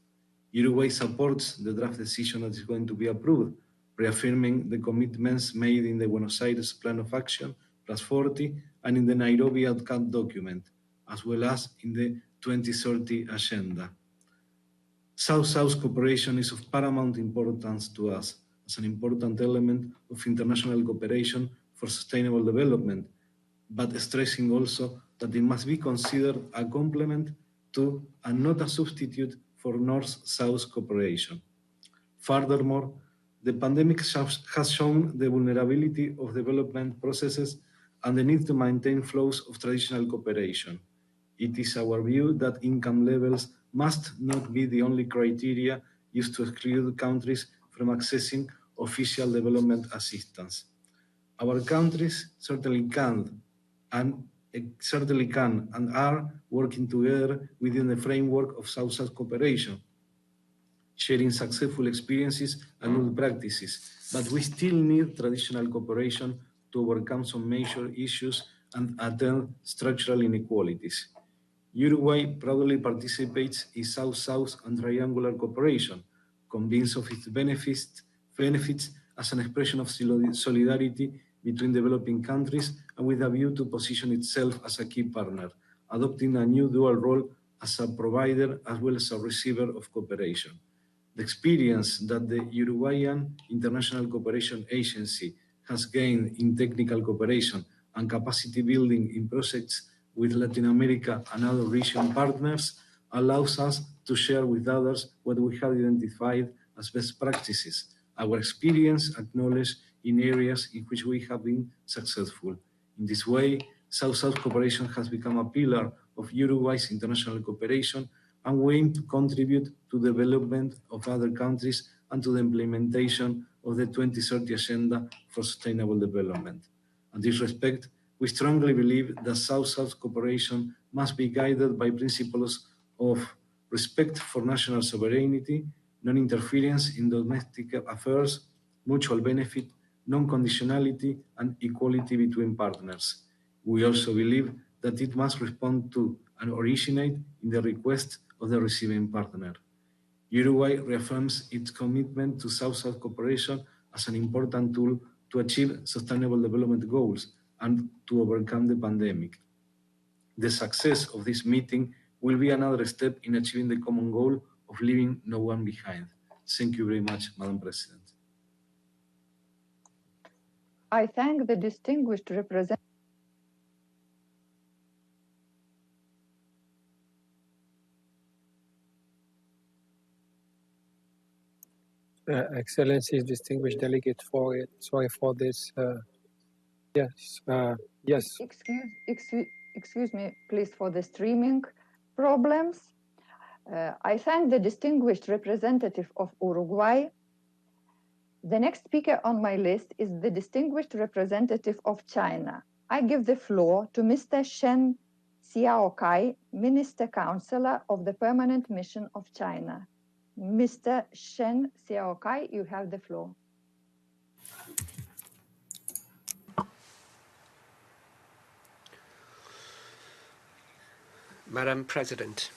Uruguay supports the draft decision that is going to be approved, reaffirming the commitments made in the Buenos Aires Plan of Action +40 and in the Nairobi Outcome document, as well as in the 2030 Agenda. South-South cooperation is of paramount importance to us as an important element of international cooperation for sustainable development, but stressing also that it must be considered a complement to and not a substitute for North-South cooperation. Furthermore, the pandemic has shown the vulnerability of development processes and the need to maintain flows of traditional cooperation. It is our view that income levels must not be the only criteria used to exclude countries from accessing official development assistance. Our countries certainly can and are working together within the framework of South-South cooperation, sharing successful experiences and good practices, but we still need traditional cooperation to overcome some major issues and attend structural inequalities. Uruguay proudly participates in South-South and triangular cooperation, convinced of its benefits as an expression of solidarity between developing countries and with a view to position itself as a key partner, adopting a new dual role as a provider as well as a receiver of cooperation. The experience that the Uruguayan International Cooperation Agency has gained in technical cooperation and capacity building in projects with Latin America and other region partners allows us to share with others what we have identified as best practices, our experience acknowledged in areas in which we have been successful. In this way, South-South cooperation has become a pillar of Uruguay's international cooperation, and we aim to contribute to the development of other countries and to the implementation of the 2030 Agenda for Sustainable Development. In this respect, we strongly believe that South-South cooperation must be guided by principles of respect for national sovereignty, non-interference in domestic affairs, mutual benefit, non-conditionality, and equality between partners. We also believe that it must respond to and originate in the request of the receiving partner. Uruguay reaffirms its commitment to South-South cooperation as an important tool to achieve sustainable development goals and to overcome the pandemic. The success of this meeting will be another step in achieving the common goal of leaving no one behind. Thank you very much, Madam President. I thank the distinguished representative. Excellencies, distinguished delegate, sorry for this. Yes. Excuse me, please, for the streaming problems. I thank the distinguished representative of Uruguay. The next speaker on my list is the distinguished representative of China. I give the floor to Mr. Shen Xiaokai, Minister Counselor of the Permanent Mission of China. Mr. Shen Xiaokai, you have the floor. Madam President,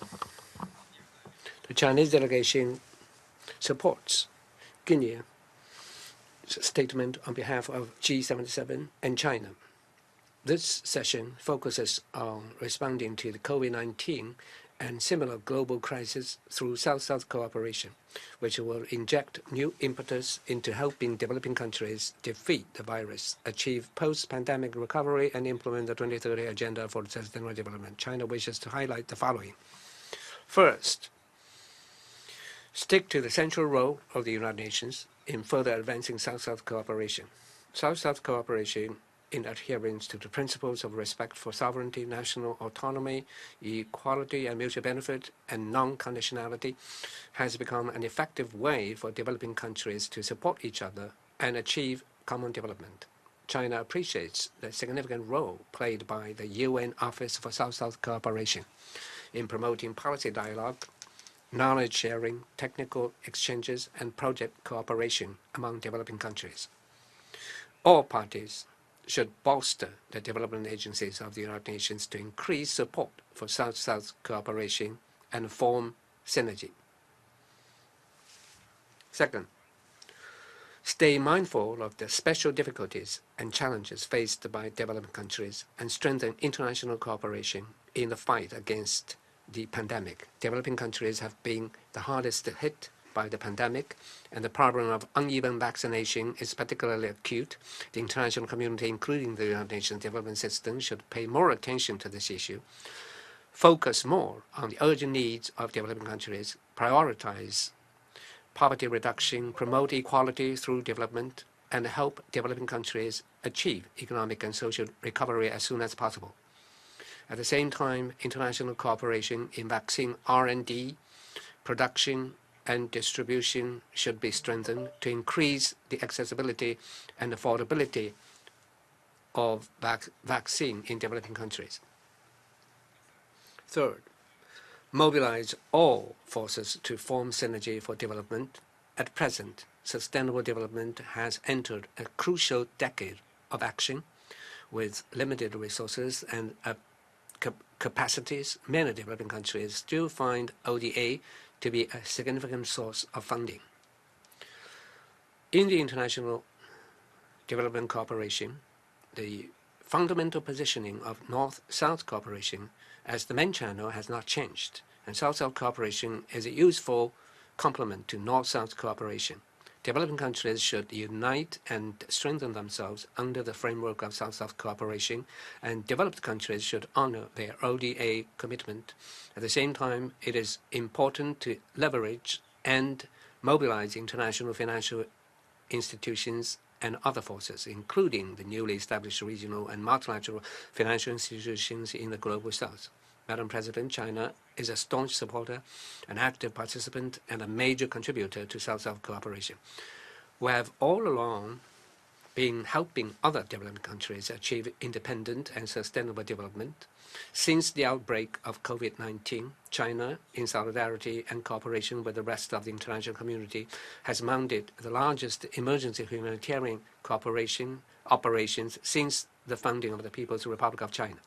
the Chinese delegation supports Guinea's statement on behalf of G77 and China. This session focuses on responding to the COVID-19 and similar global crises through South-South cooperation, which will inject new impetus into helping developing countries defeat the virus, achieve post-pandemic recovery, and implement the 2030 Agenda for Sustainable Development. China wishes to highlight the following. First, stick to the central role of the United Nations in further advancing South-South cooperation. South-South cooperation in adherence to the principles of respect for sovereignty, national autonomy, equality and mutual benefit, and non-conditionality has become an effective way for developing countries to support each other and achieve common development. China appreciates the significant role played by the UN Office for South-South Cooperation in promoting policy dialogue, knowledge sharing, technical exchanges, and project cooperation among developing countries. All parties should bolster the development agencies of the United Nations to increase support for South-South cooperation and form synergy. Second, stay mindful of the special difficulties and challenges faced by developing countries and strengthen international cooperation in the fight against the pandemic. Developing countries have been the hardest hit by the pandemic, and the problem of uneven vaccination is particularly acute. The international community, including the United Nations Development System, should pay more attention to this issue, focus more on the urgent needs of developing countries, prioritize poverty reduction, promote equality through development, and help developing countries achieve economic and social recovery as soon as possible. At the same time, international cooperation in vaccine R&D, production, and distribution should be strengthened to increase the accessibility and affordability of vaccine in developing countries. Third, mobilize all forces to form synergy for development. At present, sustainable development has entered a crucial decade of action. With limited resources and capacities, many developing countries still find ODA to be a significant source of funding. In the international development cooperation, the fundamental positioning of North-South cooperation as the main channel has not changed, and South-South cooperation is a useful complement to North-South cooperation. Developing countries should unite and strengthen themselves under the framework of South-South cooperation, and developed countries should honor their ODA commitment. At the same time, it is important to leverage and mobilize international financial institutions and other forces, including the newly established regional and multilateral financial institutions in the Global South. Madam President, China is a staunch supporter, an active participant, and a major contributor to South-South cooperation. We have all along been helping other developing countries achieve independent and sustainable development. Since the outbreak of COVID-19, China, in solidarity and cooperation with the rest of the international community, has mounted the largest emergency humanitarian cooperation operations since the founding of the People's Republic of China,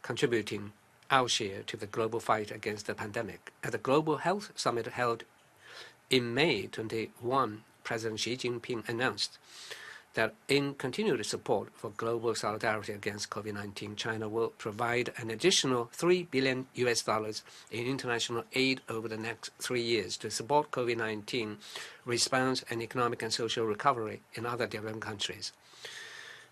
contributing our share to the global fight against the pandemic. At the Global Health Summit held in May 21, President Xi Jinping announced that in continued support for global solidarity against COVID-19, China will provide an additional $3 billion in international aid over the next 3 years to support COVID-19 response and economic and social recovery in other developing countries.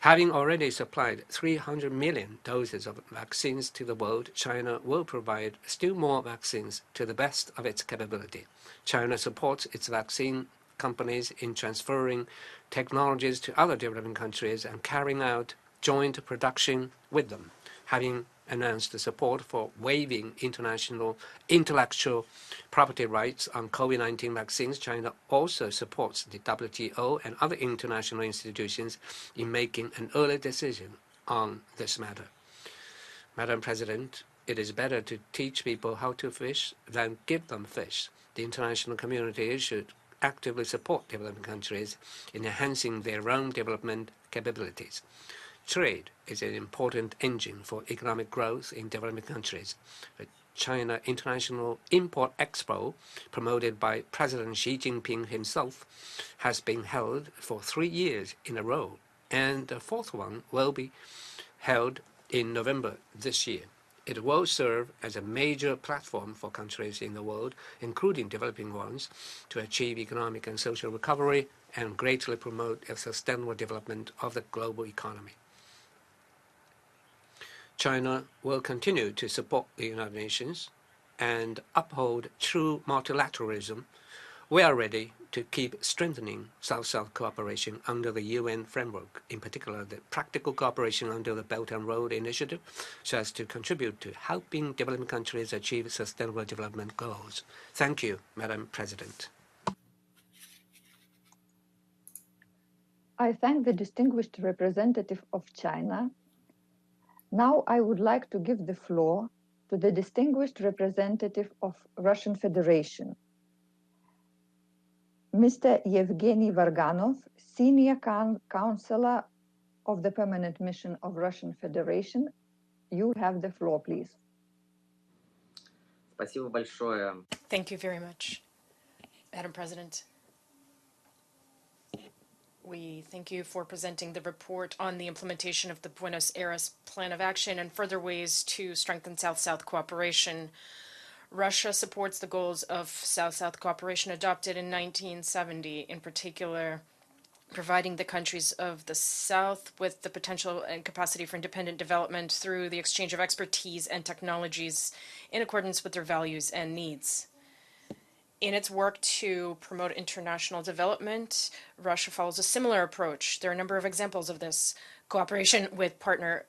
Having already supplied 300 million doses of vaccines to the world, China will provide still more vaccines to the best of its capability. China supports its vaccine companies in transferring technologies to other developing countries and carrying out joint production with them. Having announced the support for waiving international intellectual property rights on COVID-19 vaccines, China also supports the WTO and other international institutions in making an early decision on this matter. Madam President, it is better to teach people how to fish than give them fish. The international community should actively support developing countries in enhancing their own development capabilities. Trade is an important engine for economic growth in developing countries. The China International Import Expo, promoted by President Xi Jinping himself, has been held for 3 years in a row, and the fourth one will be held in November this year. It will serve as a major platform for countries in the world, including developing ones, to achieve economic and social recovery and greatly promote a sustainable development of the global economy. China will continue to support the United Nations and uphold true multilateralism. We are ready to keep strengthening South-South cooperation under the UN framework, in particular the practical cooperation under the Belt and Road Initiative, so as to contribute to helping developing countries achieve sustainable development goals. Thank you, Madam President. I thank the distinguished representative of China. Now I would like to give the floor to the distinguished representative of Russian Federation, Mr. Yevgeny Varganov, Senior Counselor of the Permanent Mission of Russian Federation. You have the floor, please. Thank you very much, Madam President. We thank you for presenting the report on the implementation of the Buenos Aires Plan of Action and further ways to strengthen South-South cooperation. Russia supports the goals of South-South cooperation adopted in 1970, in particular, providing the countries of the South with the potential and capacity for independent development through the exchange of expertise and technologies in accordance with their values and needs. In its work to promote international development, Russia follows a similar approach. There are a number of examples of this. Cooperation with partner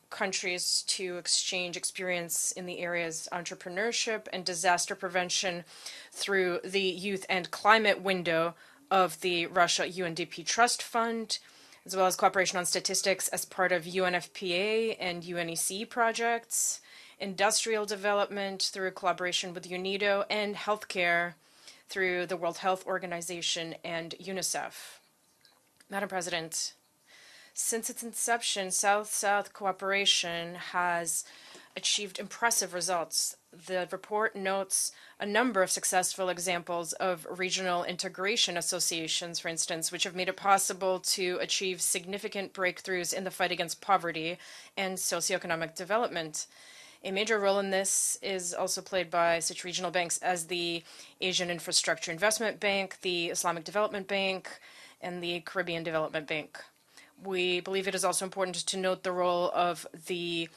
countries to exchange experience in the areas entrepreneurship and disaster prevention through the Youth and Climate window of the Russia UNDP Trust Fund, as well as cooperation on statistics as part of UNFPA and UNEC projects, industrial development through collaboration with UNIDO, and healthcare through the World Health Organization and UNICEF. Madam President, since its inception, South-South cooperation has achieved impressive results. The report notes a number of successful examples of regional integration associations, for instance, which have made it possible to achieve significant breakthroughs in the fight against poverty and socioeconomic development. A major role in this is also played by such regional banks as the Asian Infrastructure Investment Bank, the Islamic Development Bank, and the Caribbean Development Bank. We believe it is also important to note the role of the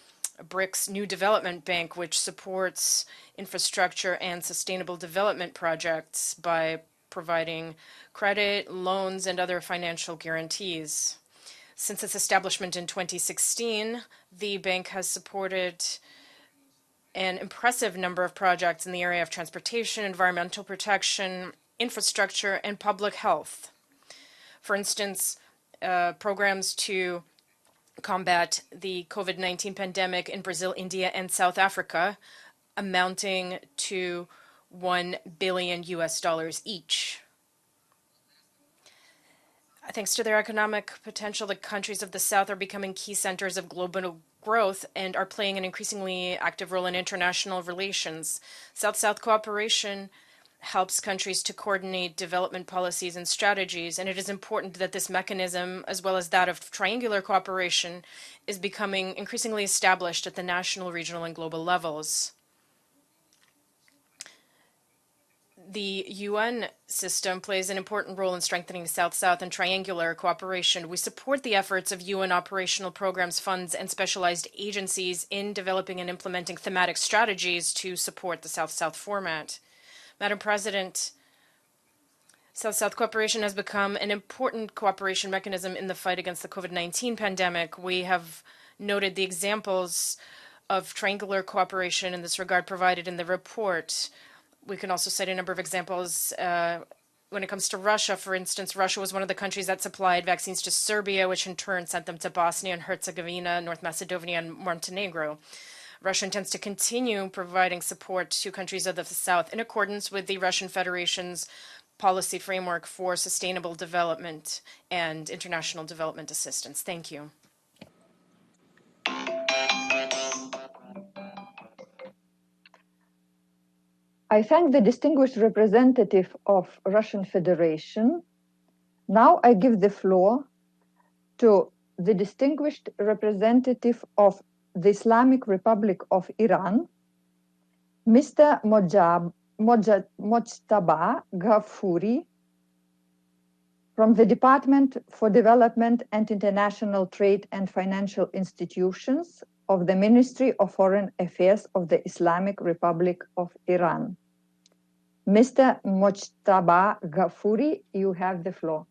BRICS New Development Bank, which supports infrastructure and sustainable development projects by providing credit, loans, and other financial guarantees. Since its establishment in 2016, the bank has supported an impressive number of projects in the area of transportation, environmental protection, infrastructure, and public health. For instance, programs to combat the COVID-19 pandemic in Brazil, India, and South Africa, amounting to $1 billion each. Thanks to their economic potential, the countries of the South are becoming key centers of global growth and are playing an increasingly active role in international relations. South-South cooperation helps countries to coordinate development policies and strategies, and it is important that this mechanism, as well as that of triangular cooperation, is becoming increasingly established at the national, regional, and global levels. The UN system plays an important role in strengthening South-South and triangular cooperation. We support the efforts of UN operational programs, funds, and specialized agencies in developing and implementing thematic strategies to support the South-South format. Madam President, South-South cooperation has become an important cooperation mechanism in the fight against the COVID-19 pandemic. We have noted the examples of triangular cooperation in this regard provided in the report. We can also cite a number of examples when it comes to Russia. For instance, Russia was one of the countries that supplied vaccines to Serbia, which in turn sent them to Bosnia and Herzegovina, North Macedonia, and Montenegro. Russia intends to continue providing support to countries of the South in accordance with the Russian Federation's policy framework for sustainable development and international development assistance. Thank you. I thank the distinguished representative of Russian Federation. Now I give the floor to the distinguished representative of the Islamic Republic of Iran, Mr. Mojtaba Ghafouri, from the Department for Development and International Trade and Financial Institutions of the Ministry of Foreign Affairs of the Islamic Republic of Iran. Mr. Mojtaba Ghafouri, you have the floor.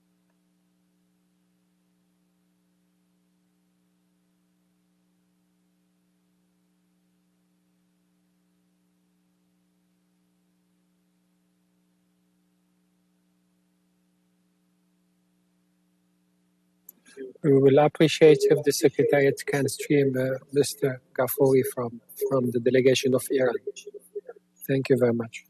We will appreciate if the Secretariat can stream Mr. Ghafouri from the delegation of Iran. Thank you very much.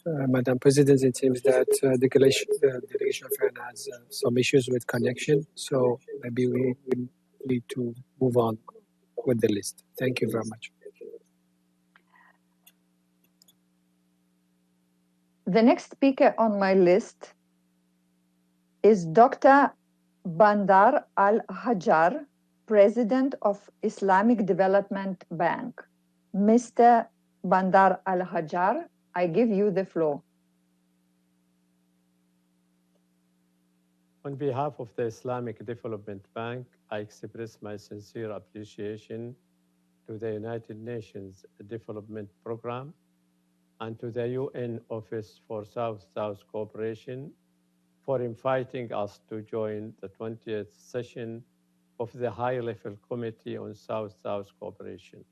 Madam President, it seems that the delegation of Iran has some issues with connection, so maybe we need to move on with the list. Thank you very much. The next speaker on my list is Dr. Bandar Al-Hajar, President of Islamic Development Bank. Mr. Bandar Al-Hajar, I give you the floor. On behalf of the Islamic Development Bank, I express my sincere appreciation to the United Nations Development Programme and to the UN Office for South-South Cooperation for inviting us to join the 20th session of the High-Level Committee on South-South Cooperation.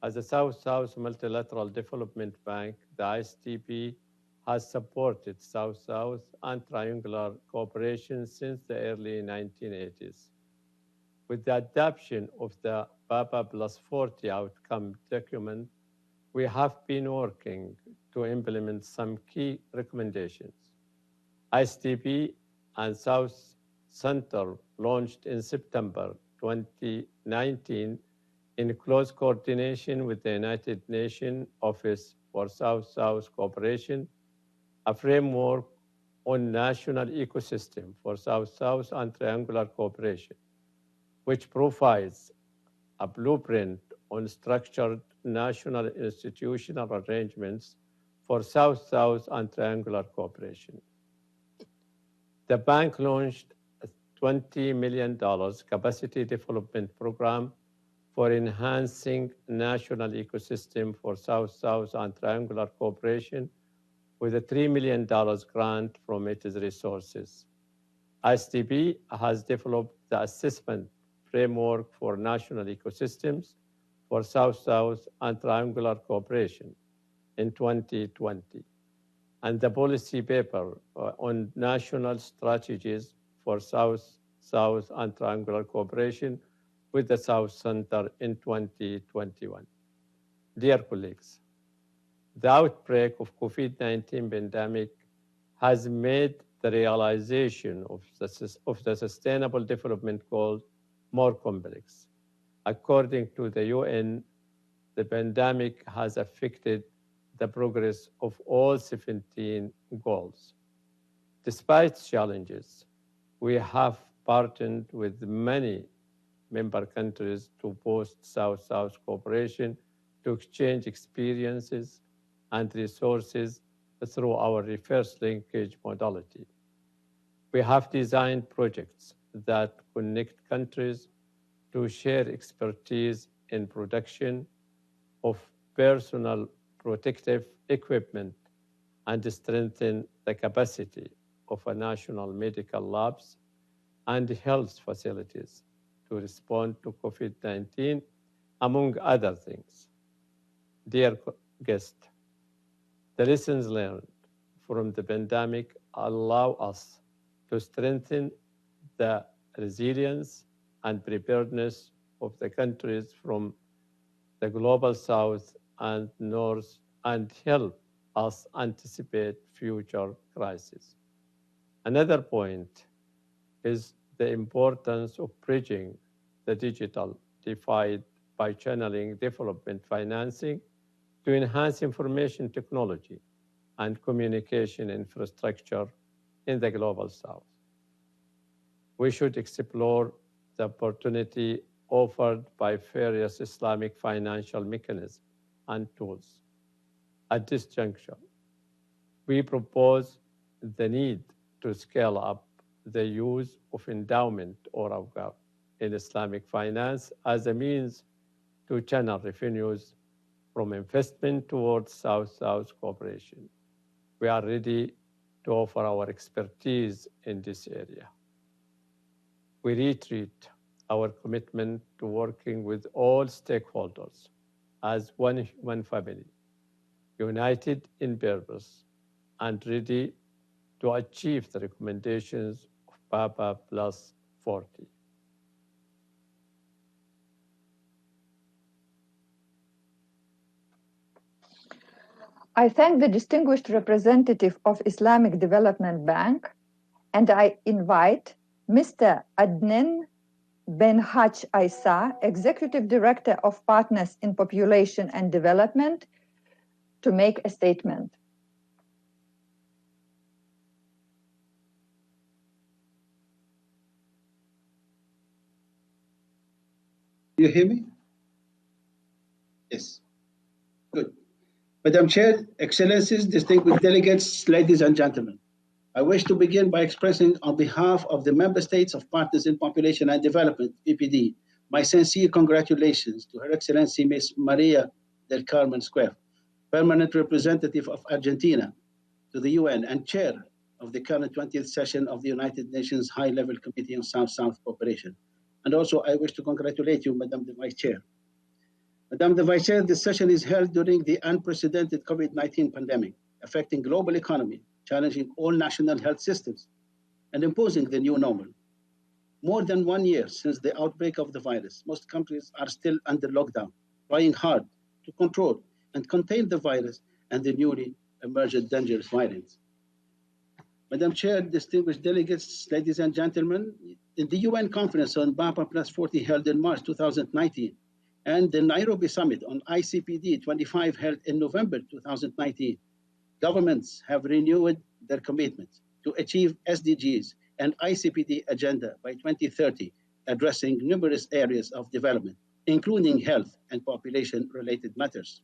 As a South-South Multilateral Development Bank, the ISDB has supported South-South and triangular cooperation since the early 1980s. With the adoption of the BABA Plus 40 outcome document, we have been working to implement some key recommendations. ISDB and South Center launched in September 2019 in close coordination with the United Nations Office for South-South Cooperation, a framework on national ecosystem for South-South and triangular cooperation, which provides a blueprint on structured national institutional arrangements for South-South and triangular cooperation. The bank launched a $20 million capacity development program for enhancing national ecosystem for South-South and triangular cooperation with a $3 million grant from its resources. ISDB has developed the assessment framework for national ecosystems for South-South and triangular cooperation in 2020, and the policy paper on national strategies for South-South and triangular cooperation with the South Center in 2021. Dear colleagues, the outbreak of COVID-19 pandemic has made the realization of the Sustainable Development Goals more complex. According to the UN, the pandemic has affected the progress of all 17 goals. Despite challenges, we have partnered with many member countries to boost South-South cooperation, to exchange experiences and resources through our reverse linkage modality. We have designed projects that connect countries to share expertise in production of personal protective equipment and strengthen the capacity of a national medical labs and health facilities to respond to COVID-19, among other things. Dear guests, the lessons learned from the pandemic allow us to strengthen the resilience and preparedness of the countries from the global South and North and help us anticipate future crises. Another point is the importance of bridging the digital divide by channeling development financing to enhance information technology and communication infrastructure in the global South. We should explore the opportunity offered by various Islamic financial mechanisms and tools. At this juncture, we propose the need to scale up the use of endowment or awqaf in Islamic finance as a means to channel revenues from investment towards South-South cooperation. We are ready to offer our expertise in this area. We reiterate our commitment to working with all stakeholders as one family, united in purpose and ready to achieve the recommendations of BABA Plus 40. I thank the distinguished representative of Islamic Development Bank, and I invite Mr. Adnan Ben Haj Aisa, Executive Director of Partners in Population and Development, to make a statement. You hear me? Yes. Good. Madam Chair, Excellencies, distinguished delegates, ladies and gentlemen, I wish to begin by expressing on behalf of the Member States of Partners in Population and Development, PPD, my sincere congratulations to Her Excellency Ms. Maria del Carmen Square, Permanent Representative of Argentina to the UN and Chair of the current 20th session of the United Nations High-Level Committee on South-South Cooperation. And also, I wish to congratulate you, Madam the Vice Chair. Madam the Vice Chair, this session is held during the unprecedented COVID-19 pandemic, affecting global economy, challenging all national health systems, and imposing the new normal. More than 1 year since the outbreak of the virus, most countries are still under lockdown, trying hard to control and contain the virus and the newly emerged dangerous variants. Madam Chair, distinguished delegates, ladies and gentlemen, in the UN conference on BAPA Plus 40 held in March 2019, and the Nairobi Summit on ICPD 25 held in November 2019, governments have renewed their commitment to achieve SDGs and ICPD agenda by 2030, addressing numerous areas of development, including health and population-related matters.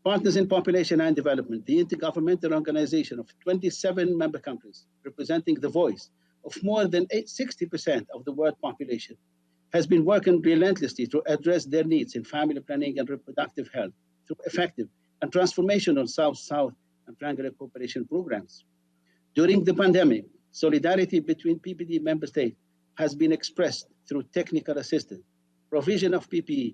Partners in Population and Development, the intergovernmental organization of 27 member countries, representing the voice of more than 60% of the world population, has been working relentlessly to address their needs in family planning and reproductive health through effective and transformational South-South and triangular cooperation programs. During the pandemic, solidarity between PPD member states has been expressed through technical assistance, provision of PPE,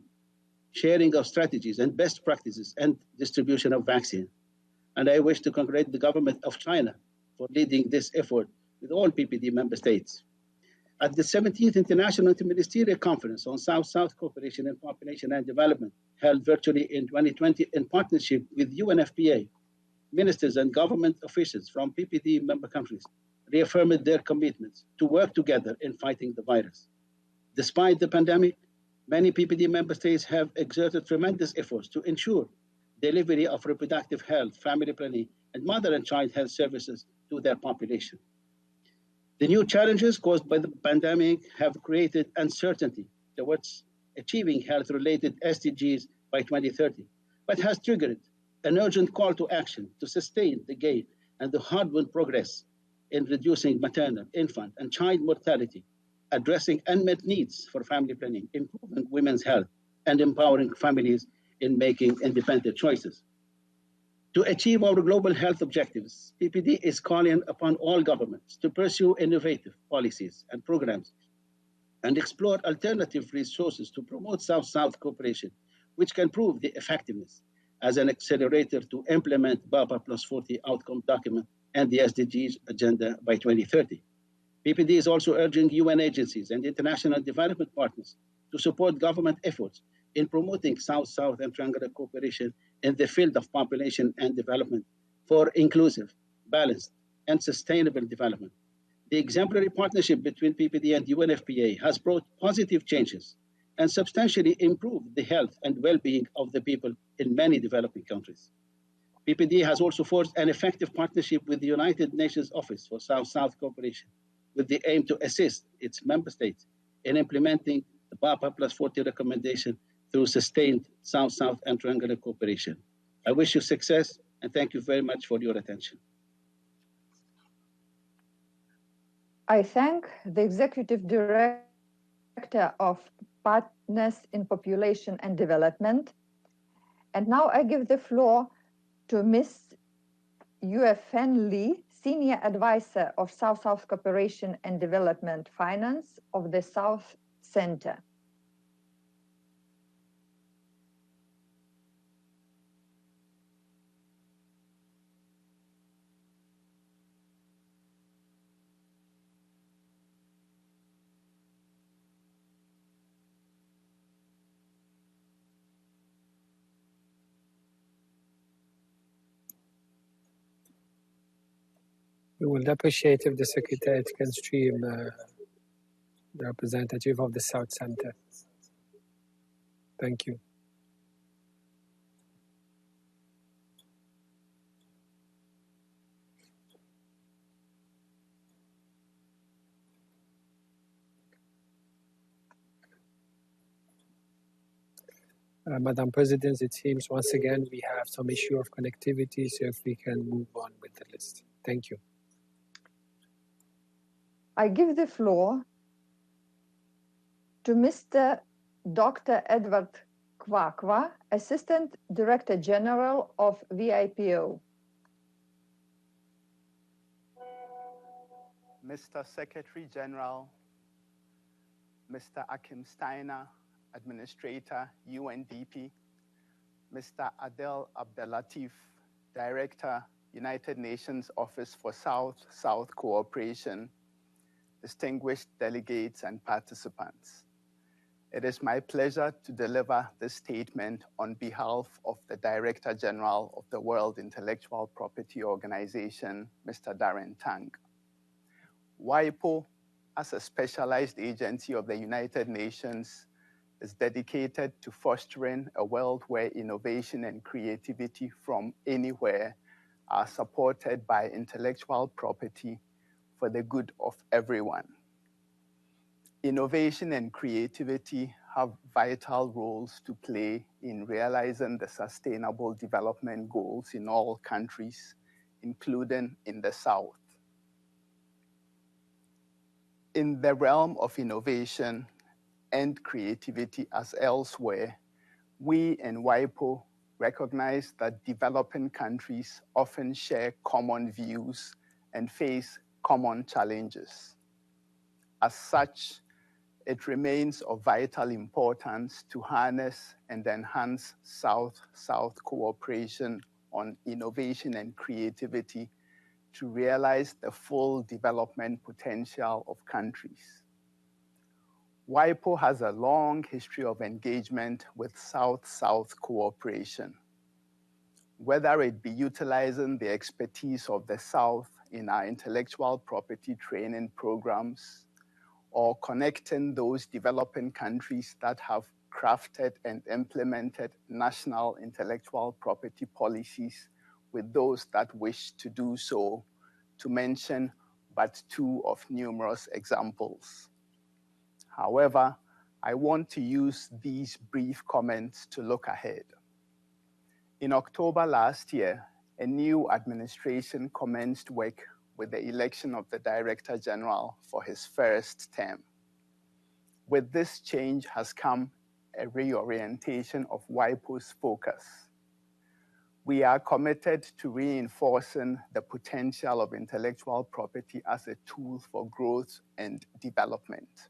sharing of strategies and best practices, and distribution of vaccine. And I wish to congratulate the government of China for leading this effort with all PPD member states. At the 17th International Interministerial Conference on South-South Cooperation and Population and Development, held virtually in 2020 in partnership with UNFPA, ministers and government officials from PPD member countries reaffirmed their commitments to work together in fighting the virus. Despite the pandemic, many PPD member states have exerted tremendous efforts to ensure delivery of reproductive health, family planning, and mother and child health services to their population. The new challenges caused by the pandemic have created uncertainty towards achieving health-related SDGs by 2030, but has triggered an urgent call to action to sustain the gain and the hard-won progress in reducing maternal, infant, and child mortality, addressing unmet needs for family planning, improving women's health, and empowering families in making independent choices. To achieve our global health objectives, PPD is calling upon all governments to pursue innovative policies and programs and explore alternative resources to promote South-South cooperation, which can prove the effectiveness as an accelerator to implement BAPA Plus 40 outcome document and the SDGs agenda by 2030. PPD is also urging UN agencies and international development partners to support government efforts in promoting South-South and triangular cooperation in the field of population and development for inclusive, balanced, and sustainable development. The exemplary partnership between PPD and UNFPA has brought positive changes and substantially improved the health and well-being of the people in many developing countries. PPD has also forged an effective partnership with the United Nations Office for South-South Cooperation with the aim to assist its member states in implementing the BAPA Plus 40 recommendation through sustained South-South and triangular cooperation. I wish you success and thank you very much for your attention. I thank the Executive Director of Partners in Population and Development. And now I give the floor to Ms. Yuefen Lee, Senior Advisor of South-South Cooperation and Development Finance of the South Center. We would appreciate if the Secretariat can stream the representative of the South Center. Thank you. Madam President, it seems once again we have some issue of connectivity, so if we can move on with the list. Thank you. I give the floor to Mr. Dr. Edward Kwakwa, Assistant Director General of VIPO. Mr. Secretary General, Mr. Akim Steiner, Administrator, UNDP, Mr. Adel Abdelatif, Director, United Nations Office for South-South Cooperation, distinguished delegates and participants. It is my pleasure to deliver this statement on behalf of the Director General of the World Intellectual Property Organization, Mr. Darren Tang. WIPO, as a specialized agency of the United Nations, is dedicated to fostering a world where innovation and creativity from anywhere are supported by intellectual property for the good of everyone. Innovation and creativity have vital roles to play in realizing the Sustainable Development Goals in all countries, including in the South. In the realm of innovation and creativity as elsewhere, we in WIPO recognize that developing countries often share common views and face common challenges. As such, it remains of vital importance to harness and enhance South-South cooperation on innovation and creativity to realize the full development potential of countries. WIPO has a long history of engagement with South-South cooperation, whether it be utilizing the expertise of the South in our intellectual property training programs, or connecting those developing countries that have crafted and implemented national intellectual property policies with those that wish to do so, to mention but two of numerous examples. However, I want to use these brief comments to look ahead. In October last year, a new administration commenced work with the election of the Director General for his first term. With this change has come a reorientation of WIPO's focus. We are committed to reinforcing the potential of intellectual property as a tool for growth and development.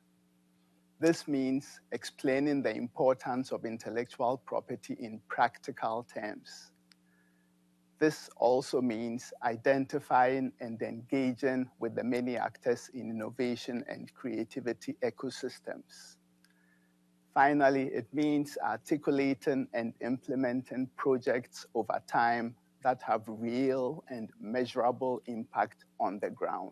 This means explaining the importance of intellectual property in practical terms. This also means identifying and engaging with the many actors in innovation and creativity ecosystems. Finally, it means articulating and implementing projects over time that have real and measurable impact on the ground.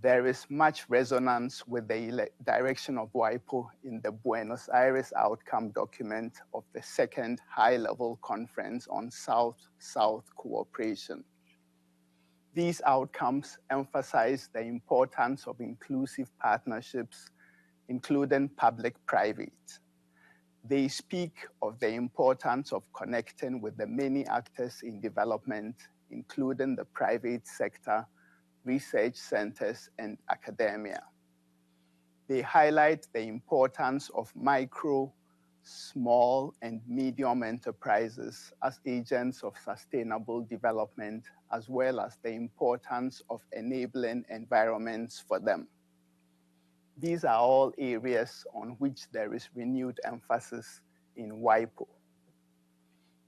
There is much resonance with the direction of WIPO in the Buenos Aires outcome document of the second high-level conference on South-South cooperation. These outcomes emphasize the importance of inclusive partnerships, including public-private. They speak of the importance of connecting with the many actors in development, including the private sector, research centers, and academia. They highlight the importance of micro, small, and medium enterprises as agents of sustainable development, as well as the importance of enabling environments for them. These are all areas on which there is renewed emphasis in WIPO.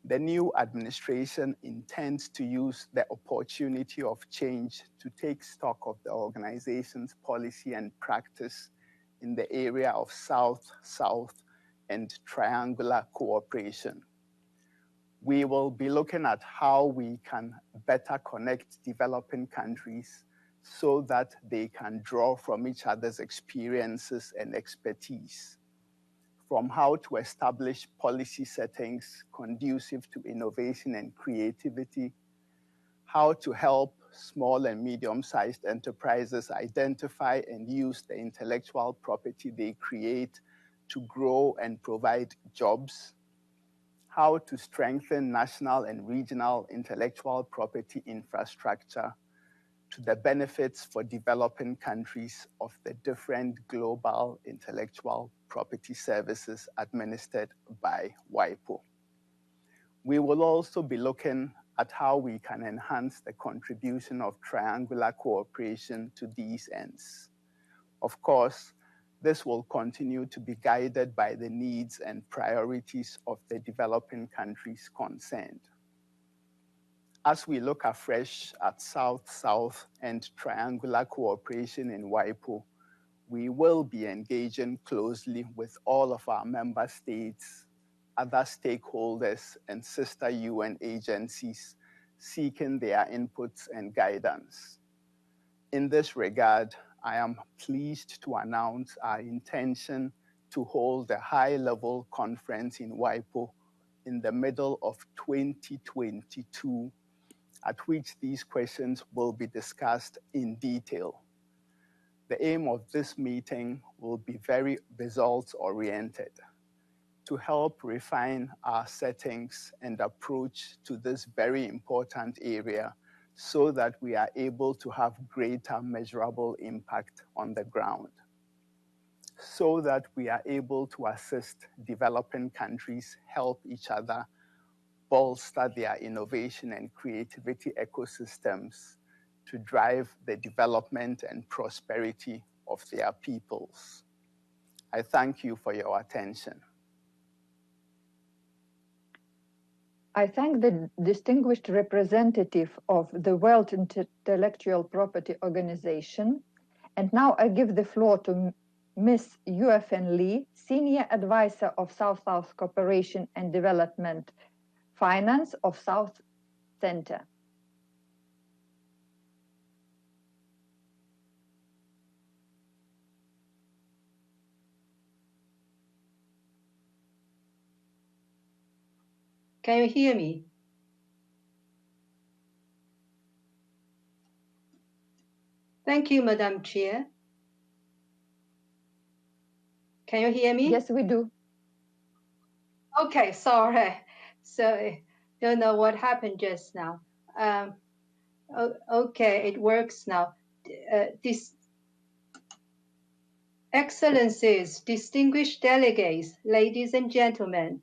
The new administration intends to use the opportunity of change to take stock of the organization's policy and practice in the area of South-South and triangular cooperation. We will be looking at how we can better connect developing countries so that they can draw from each other's experiences and expertise, from how to establish policy settings conducive to innovation and creativity, how to help small and medium-sized enterprises identify and use the intellectual property they create to grow and provide jobs, how to strengthen national and regional intellectual property infrastructure to the benefits for developing countries of the different global intellectual property services administered by WIPO. We will also be looking at how we can enhance the contribution of triangular cooperation to these ends. Of course, this will continue to be guided by the needs and priorities of the developing countries concerned. As we look afresh at South-South and triangular cooperation in WIPO, we will be engaging closely with all of our member states, other stakeholders, and sister UN agencies, seeking their inputs and guidance. In this regard, I am pleased to announce our intention to hold a high-level conference in WIPO in the middle of 2022, at which these questions will be discussed in detail. The aim of this meeting will be very results-oriented, to help refine our settings and approach to this very important area so that we are able to have greater measurable impact on the ground, so that we are able to assist developing countries, help each other, bolster their innovation and creativity ecosystems to drive the development and prosperity of their peoples. I thank you for your attention. I thank the distinguished representative of the World Intellectual Property Organization. And now I give the floor to Ms. Yuefeng Li, Senior Advisor of South-South Cooperation and Development Finance of South Center. Can you hear me? Thank you, Madam Chair. Can you hear me? Yes, we do. Okay, sorry. So, don't know what happened just now. Okay, it works now. Excellencies, distinguished delegates, ladies and gentlemen,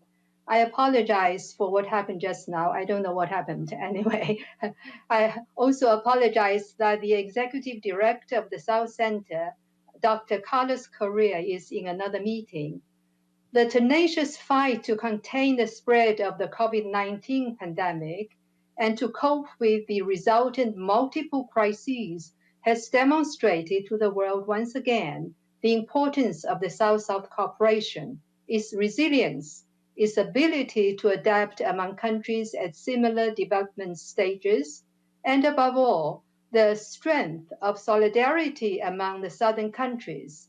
I apologize for what happened just now. I don't know what happened anyway. I also apologize that the Executive Director of the South Center, Dr. Carlos Correa, is in another meeting. The tenacious fight to contain the spread of the COVID-19 pandemic and to cope with the resultant multiple crises has demonstrated to the world once again the importance of the South-South cooperation, its resilience, its ability to adapt among countries at similar development stages, and above all, the strength of solidarity among the southern countries.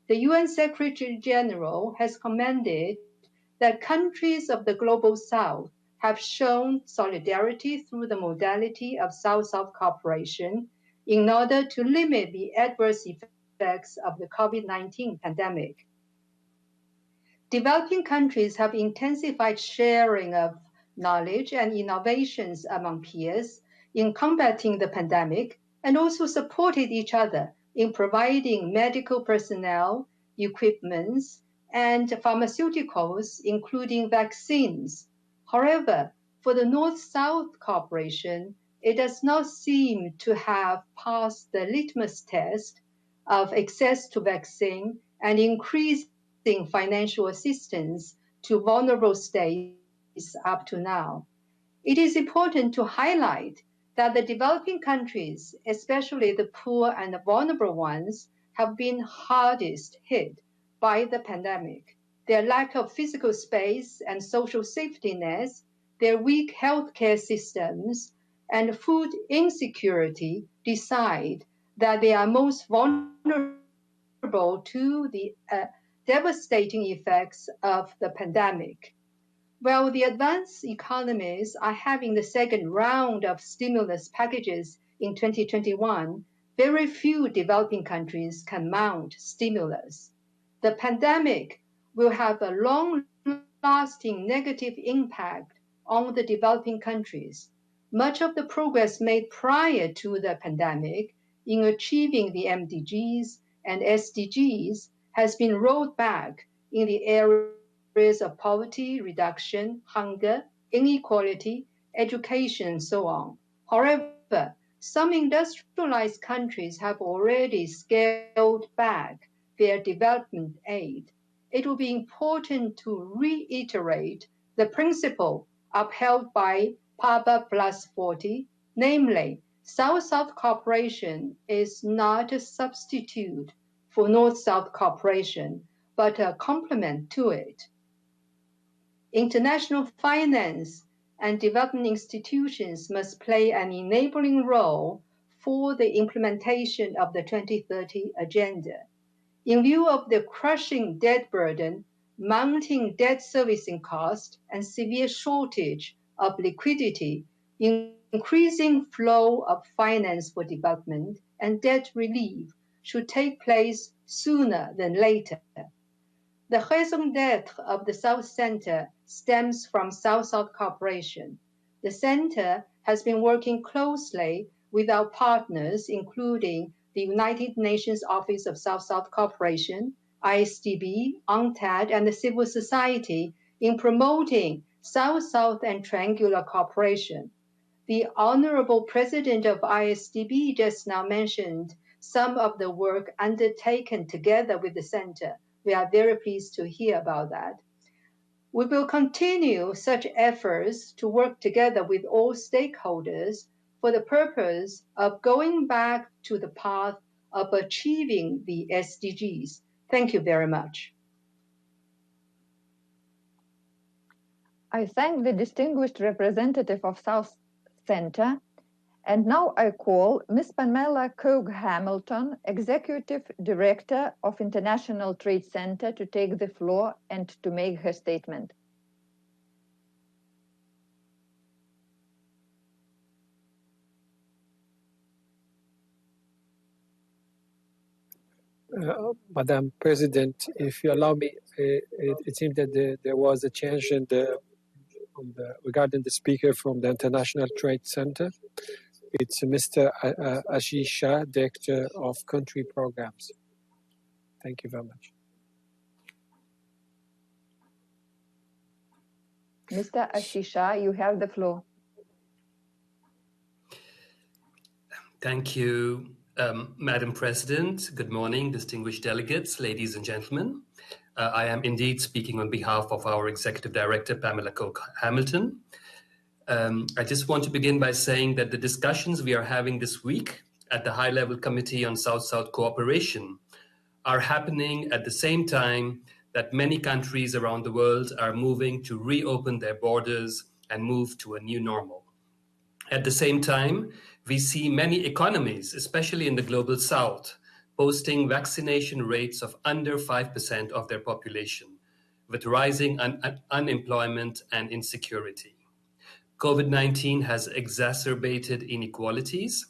The UN Secretary General has commended that countries of the Global South have shown solidarity through the modality of South-South cooperation in order to limit the adverse effects of the COVID-19 pandemic. Developing countries have intensified sharing of knowledge and innovations among peers in combating the pandemic and also supported each other in providing medical personnel, equipments, and pharmaceuticals, including vaccines. However, for the North-South cooperation, it does not seem to have passed the litmus test of access to vaccine and increasing financial assistance to vulnerable states up to now. It is important to highlight that the developing countries, especially the poor and the vulnerable ones, have been hardest hit by the pandemic. Their lack of physical space and social safety nets, their weak healthcare systems, and food insecurity decide that they are most vulnerable to the devastating effects of the pandemic. While the advanced economies are having the second round of stimulus packages in 2021, very few developing countries can mount stimulus. The pandemic will have a long-lasting negative impact on the developing countries. Much of the progress made prior to the pandemic in achieving the MDGs and SDGs has been rolled back in the areas of poverty reduction, hunger, inequality, education, and so on. However, some industrialized countries have already scaled back their development aid. It will be important to reiterate the principle upheld by PABA Plus 40, namely, South-South cooperation is not a substitute for North-South cooperation, but a complement to it. International finance and development institutions must play an enabling role for the implementation of the 2030 Agenda. In view of the crushing debt burden, mounting debt servicing cost, and severe shortage of liquidity, increasing flow of finance for development and debt relief should take place sooner than later. The raison d'etre of the South Center stems from South-South cooperation. The Center has been working closely with our partners, including the United Nations Office of South-South Cooperation, ISDB, UNCTAD, and the civil society in promoting South-South and triangular cooperation. The Honorable President of ISDB just now mentioned some of the work undertaken together with the Center. We are very pleased to hear about that. We will continue such efforts to work together with all stakeholders for the purpose of going back to the path of achieving the SDGs. Thank you very much. I thank the distinguished representative of South Center. And now I call Ms. Pamela Cogue-Hamilton, Executive Director of International Trade Center, to take the floor and to make her statement. Madam President, if you allow me, it seems that there was a change in regarding the speaker from the International Trade Center. It's Mr. Ashish Shah, Director of Country Programs. Thank you very much. Mr. Ashish Shah, you have the floor. Thank you, Madam President. Good morning, distinguished delegates, ladies and gentlemen. I am indeed speaking on behalf of our Executive Director, Pamela Cogue-Hamilton. I just want to begin by saying that the discussions we are having this week at the High-Level Committee on South-South Cooperation are happening at the same time that many countries around the world are moving to reopen their borders and move to a new normal. At the same time, we see many economies, especially in the Global South, posting vaccination rates of under 5% of their population, with rising unemployment and insecurity. COVID-19 has exacerbated inequalities,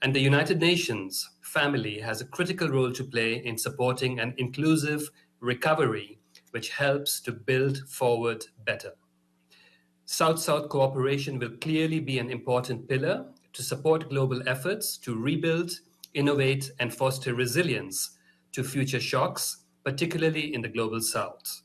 and the United Nations family has a critical role to play in supporting an inclusive recovery, which helps to build forward better. South-South cooperation will clearly be an important pillar to support global efforts to rebuild, innovate, and foster resilience to future shocks, particularly in the Global South.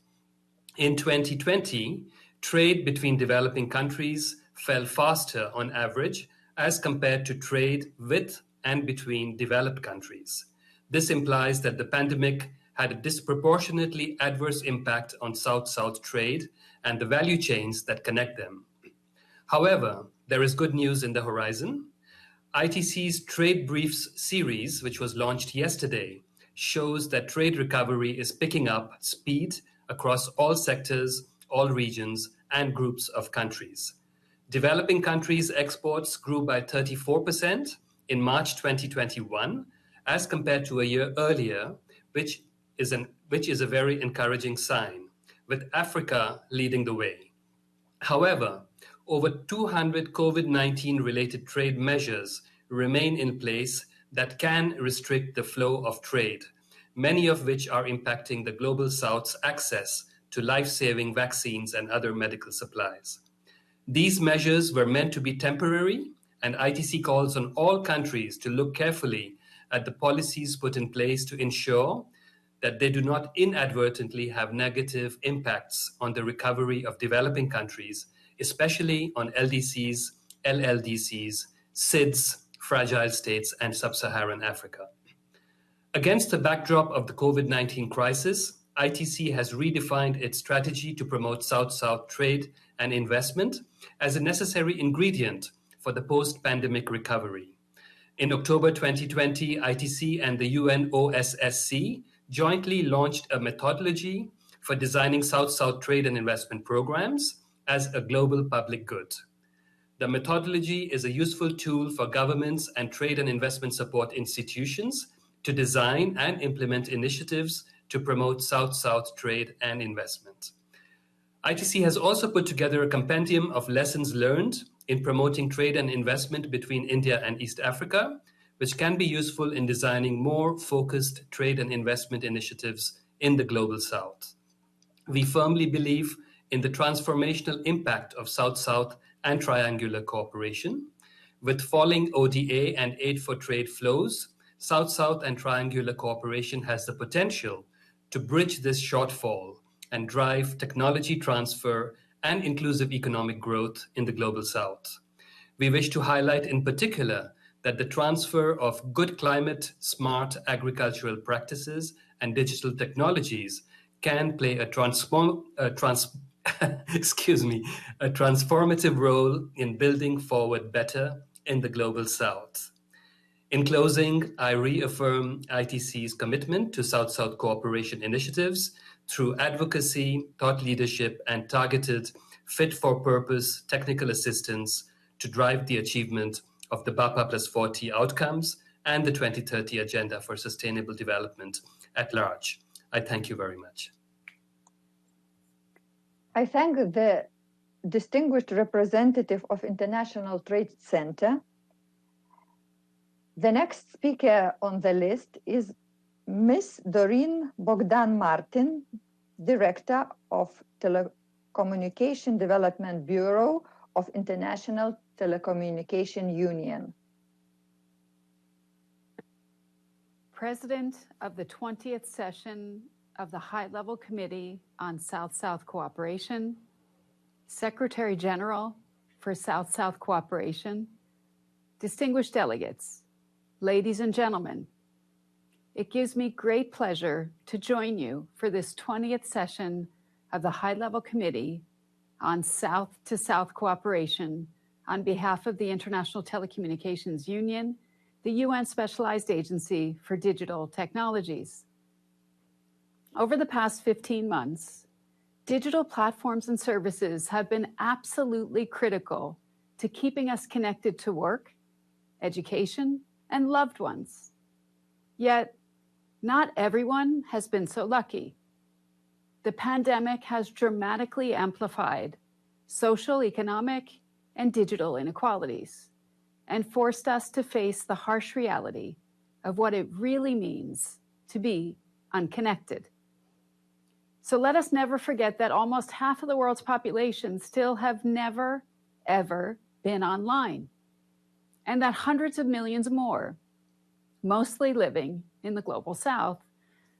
In 2020, trade between developing countries fell faster on average as compared to trade with and between developed countries. This implies that the pandemic had a disproportionately adverse impact on South-South trade and the value chains that connect them. However, there is good news in the horizon. ITC's Trade Briefs series, which was launched yesterday, shows that trade recovery is picking up speed across all sectors, all regions, and groups of countries. Developing countries' exports grew by 34% in March 2021 as compared to a year earlier, which is a very encouraging sign, with Africa leading the way. However, over 200 COVID-19 related trade measures remain in place that can restrict the flow of trade, many of which are impacting the Global South's access to life-saving vaccines and other medical supplies. These measures were meant to be temporary, and ITC calls on all countries to look carefully at the policies put in place to ensure that they do not inadvertently have negative impacts on the recovery of developing countries, especially on LDCs, LLDCs, SIDS, fragile states, and sub-Saharan Africa. Against the backdrop of the COVID-19 crisis, ITC has redefined its strategy to promote South-South trade and investment as a necessary ingredient for the post-pandemic recovery. In October 2020, ITC and the UN OSSC jointly launched a methodology for designing South-South trade and investment programs as a global public good. The methodology is a useful tool for governments and trade and investment support institutions to design and implement initiatives to promote South-South trade and investment. ITC has also put together a compendium of lessons learned in promoting trade and investment between India and East Africa, which can be useful in designing more focused trade and investment initiatives in the Global South. We firmly believe in the transformational impact of South-South and triangular cooperation. With falling ODA and aid for trade flows, South-South and triangular cooperation has the potential to bridge this shortfall and drive technology transfer and inclusive economic growth in the Global South. We wish to highlight in particular that the transfer of good climate, smart agricultural practices, and digital technologies can play a transformative role in building forward better in the Global South. In closing, I reaffirm ITC's commitment to South-South cooperation initiatives through advocacy, thought leadership, and targeted fit-for-purpose technical assistance to drive the achievement of the BAPA Plus 40 outcomes and the 2030 Agenda for Sustainable Development at large. I thank you very much. I thank the distinguished representative of International Trade Center. The next speaker on the list is Ms. Doreen Bogdan-Martin, Director of Telecommunication Development Bureau of International Telecommunication Union. President of the 20th session of the High-Level Committee on South-South Cooperation, Secretary General for South-South Cooperation, distinguished delegates, ladies and gentlemen, it gives me great pleasure to join you for this 20th session of the High-Level Committee on South-to-South Cooperation on behalf of the International Telecommunications Union, the UN Specialized Agency for Digital Technologies. Over the past 15 months, digital platforms and services have been absolutely critical to keeping us connected to work, education, and loved ones. Yet, not everyone has been so lucky. The pandemic has dramatically amplified social, economic, and digital inequalities and forced us to face the harsh reality of what it really means to be unconnected. So let us never forget that almost half of the world's population still have never, ever been online, and that hundreds of millions more, mostly living in the Global South,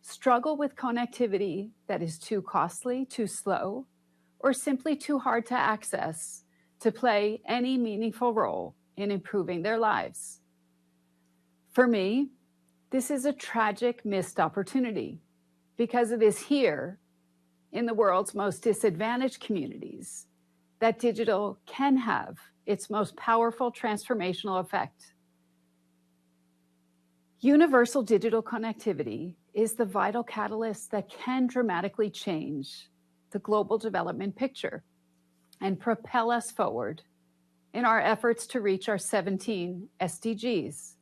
struggle with connectivity that is too costly, too slow, or simply too hard to access to play any meaningful role in improving their lives. For me, this is a tragic missed opportunity because it is here in the world's most disadvantaged communities that digital can have its most powerful transformational effect. Universal digital connectivity is the vital catalyst that can dramatically change the global development picture and propel us forward in our efforts to reach our 17 SDGs.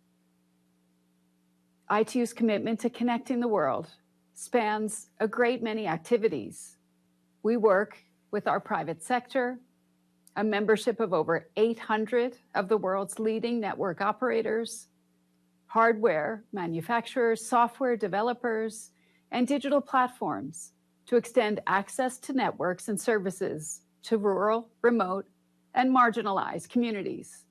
ITU's commitment to connecting the world spans a great many activities. We work with our private sector, a membership of over 800 of the world's leading network operators, hardware manufacturers, software developers, and digital platforms to extend access to networks and services to rural, remote, and marginalized communities.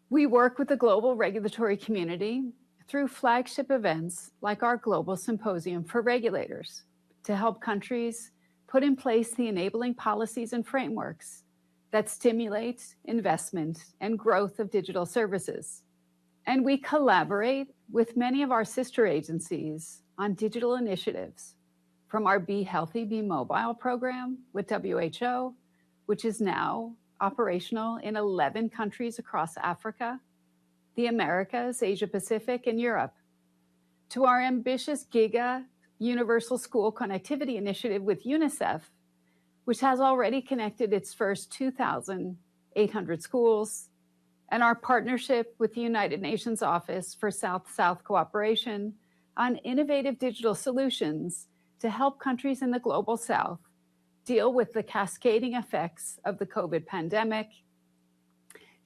We work with the global regulatory community through flagship events like our Global Symposium for Regulators to help countries put in place the enabling policies and frameworks that stimulate investment and growth of digital services. And we collaborate with many of our sister agencies on digital initiatives, from our Be Healthy, Be Mobile program with WHO, which is now operational in 11 countries across Africa, the Americas, Asia Pacific, and Europe, to our ambitious GIGA Universal School Connectivity Initiative with UNICEF, which has already connected its first 2,800 schools, and our partnership with the United Nations Office for South-South Cooperation on innovative digital solutions to help countries in the Global South deal with the cascading effects of the COVID pandemic,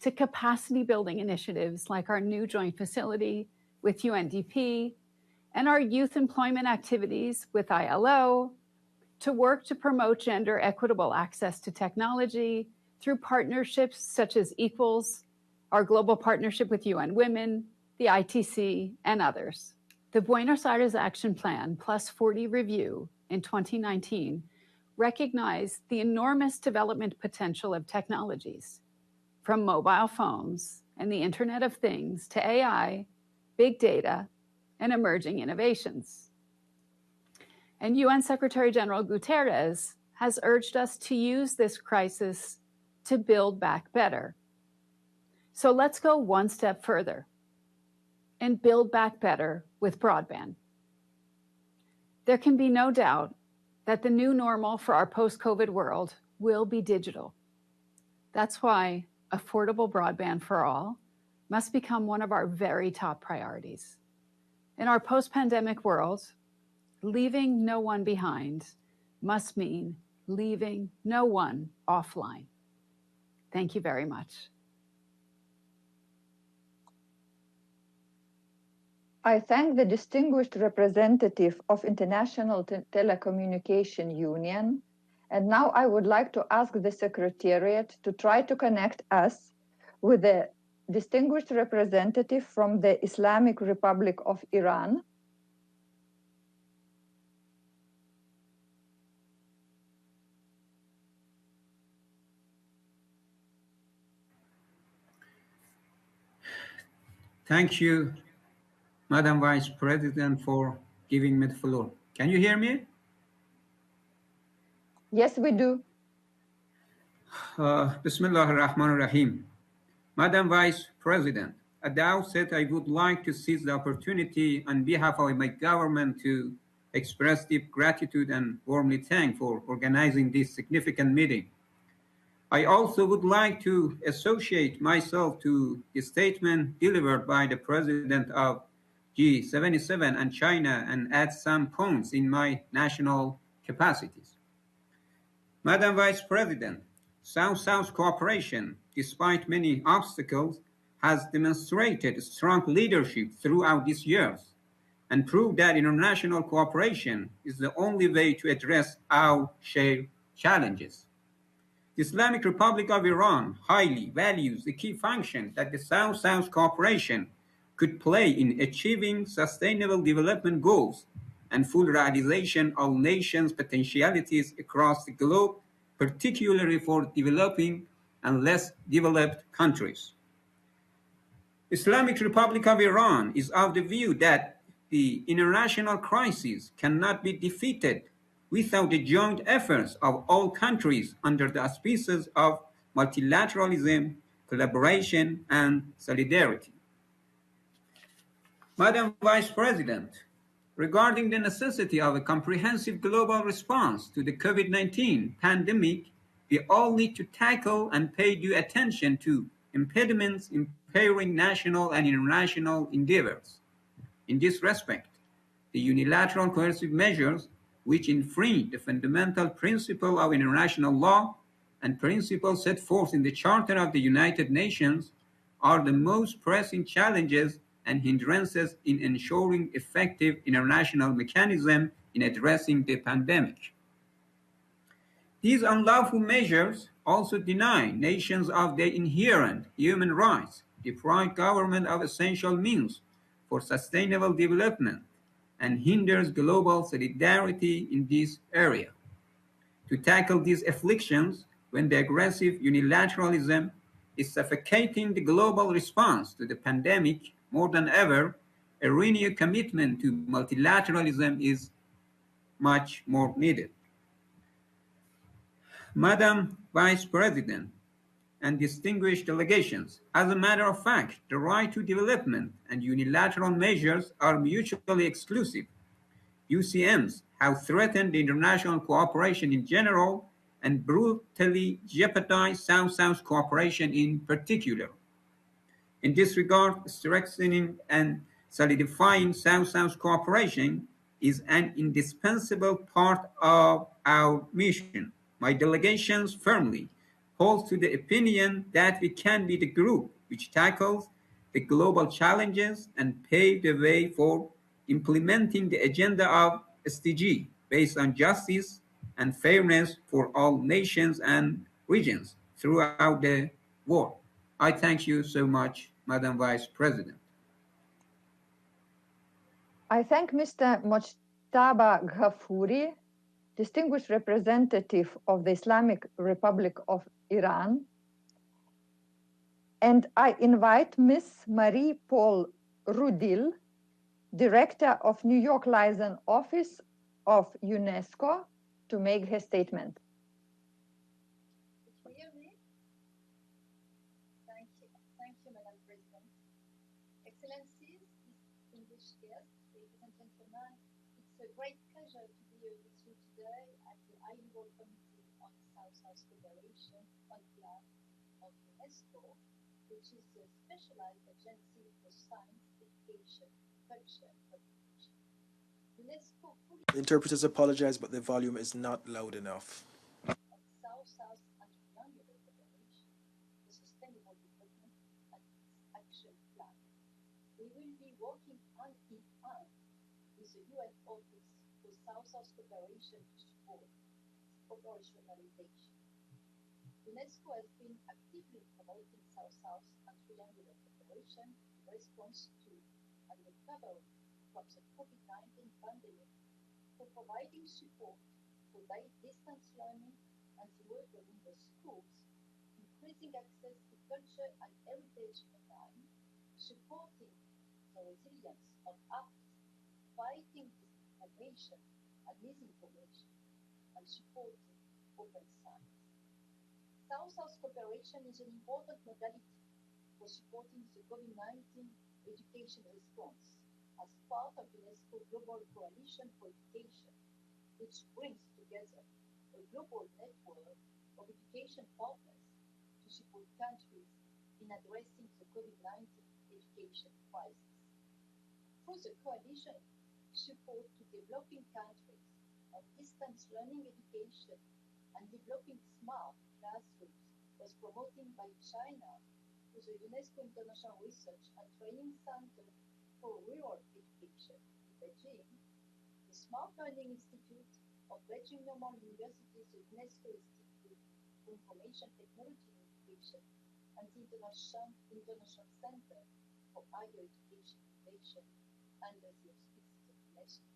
to capacity building initiatives like our new joint facility with UNDP, and our youth employment activities with ILO, to work to promote gender equitable access to technology through partnerships such as Equals, our global partnership with UN Women, the ITC, and others. The Buenos Aires Action Plan Plus 40 review in 2019 recognized the enormous development potential of technologies, from mobile phones and the Internet of Things to AI, big data, and emerging innovations. And UN Secretary General Guterres has urged us to use this crisis to build back better. So let's go one step further and build back better with broadband. There can be no doubt that the new normal for our post-COVID world will be digital. That's why affordable broadband for all must become one of our very top priorities. In our post-pandemic world, leaving no one behind must mean leaving no one offline. Thank you very much. I thank the distinguished representative of International Telecommunication Union, and now I would like to ask the Secretariat to try to connect us with the distinguished representative from the Islamic Republic of Iran. Thank you, Madam Vice President, for giving me the floor. Can you hear me? Yes, we do. Bismillah ar-Rahman ar-Rahim. Madam Vice President, at the outset, I would like to seize the opportunity on behalf of my government to express deep gratitude and warmly thank for organizing this significant meeting. I also would like to associate myself to the statement delivered by the President of G77 and China and add some points in my national capacities. Madam Vice President, South-South cooperation, despite many obstacles, has demonstrated strong leadership throughout these years and proved that international cooperation is the only way to address our shared challenges. The Islamic Republic of Iran highly values the key function that the South-South cooperation could play in achieving sustainable development goals and full realization of nations' potentialities across the globe, particularly for developing and less developed countries. Islamic Republic of Iran is of the view that the international crisis cannot be defeated without the joint efforts of all countries under the auspices of multilateralism, collaboration, and solidarity. Madam Vice President, regarding the necessity of a comprehensive global response to the COVID-19 pandemic, we all need to tackle and pay due attention to impediments impairing national and international endeavors. In this respect, the unilateral coercive measures which infringe the fundamental principle of international law and principles set forth in the Charter of the United Nations are the most pressing challenges and hindrances in ensuring effective international mechanism in addressing the pandemic. These unlawful measures also deny nations of their inherent human rights, deprive government of essential means for sustainable development, and hinders global solidarity in this area. to tackle these afflictions when the aggressive unilateralism is suffocating the global response to the pandemic more than ever. A renewed commitment to multilateralism is much more needed. Madam Vice President and distinguished delegations, as a matter of fact, the right to development and unilateral measures are mutually exclusive. UCMs have threatened international cooperation in general and brutally jeopardized South-South cooperation in particular. In this regard, strengthening and solidifying South-South cooperation is an indispensable part of our mission. My delegations firmly hold to the opinion that we can be the group which tackles the global challenges and pave the way for implementing the agenda of SDG based on justice and fairness for all nations and regions throughout the world. I thank you so much, Madam Vice President. I thank Mr. Mojtaba Ghafouri, distinguished representative of the Islamic Republic of Iran, and I invite Ms. Marie-Paul Rudil, Director of New York Liaison Office of UNESCO, to make her statement. Thank you, Madam President. Excellencies, distinguished guests, ladies and gentlemen, it's a great pleasure to be here with you today at the High-Level Committee on South-South Cooperation on behalf of UNESCO, which is a specialized agency for science, education, culture, and communication. UNESCO fully Interpreters apologize, but the volume is not loud enough. South-South and Triangular Cooperation, the Sustainable Development and its Action Plan. We will be working hand in hand with the UN Office for South-South Cooperation to support operationalization. UNESCO has been actively promoting South-South and Triangular Cooperation in response to and recovery from the COVID-19 pandemic, for providing support for distance learning and the work in the schools, increasing access to culture and heritage online, supporting the resilience of arts, fighting disinformation and misinformation, and supporting open science. South-South cooperation is an important modality for supporting the COVID-19 education response as part of UNESCO Global Coalition for Education, which brings together a global network of education partners to support countries in addressing the COVID-19 education crisis. Through the coalition, support to developing countries of distance learning education and developing smart classrooms was promoted by China through the UNESCO International Research and Training Center for Rural Education in Beijing, the Smart Learning Institute of Beijing Normal University's UNESCO Institute for Information Technology and Education, and the International Center for Higher Education Innovation under the auspices of UNESCO.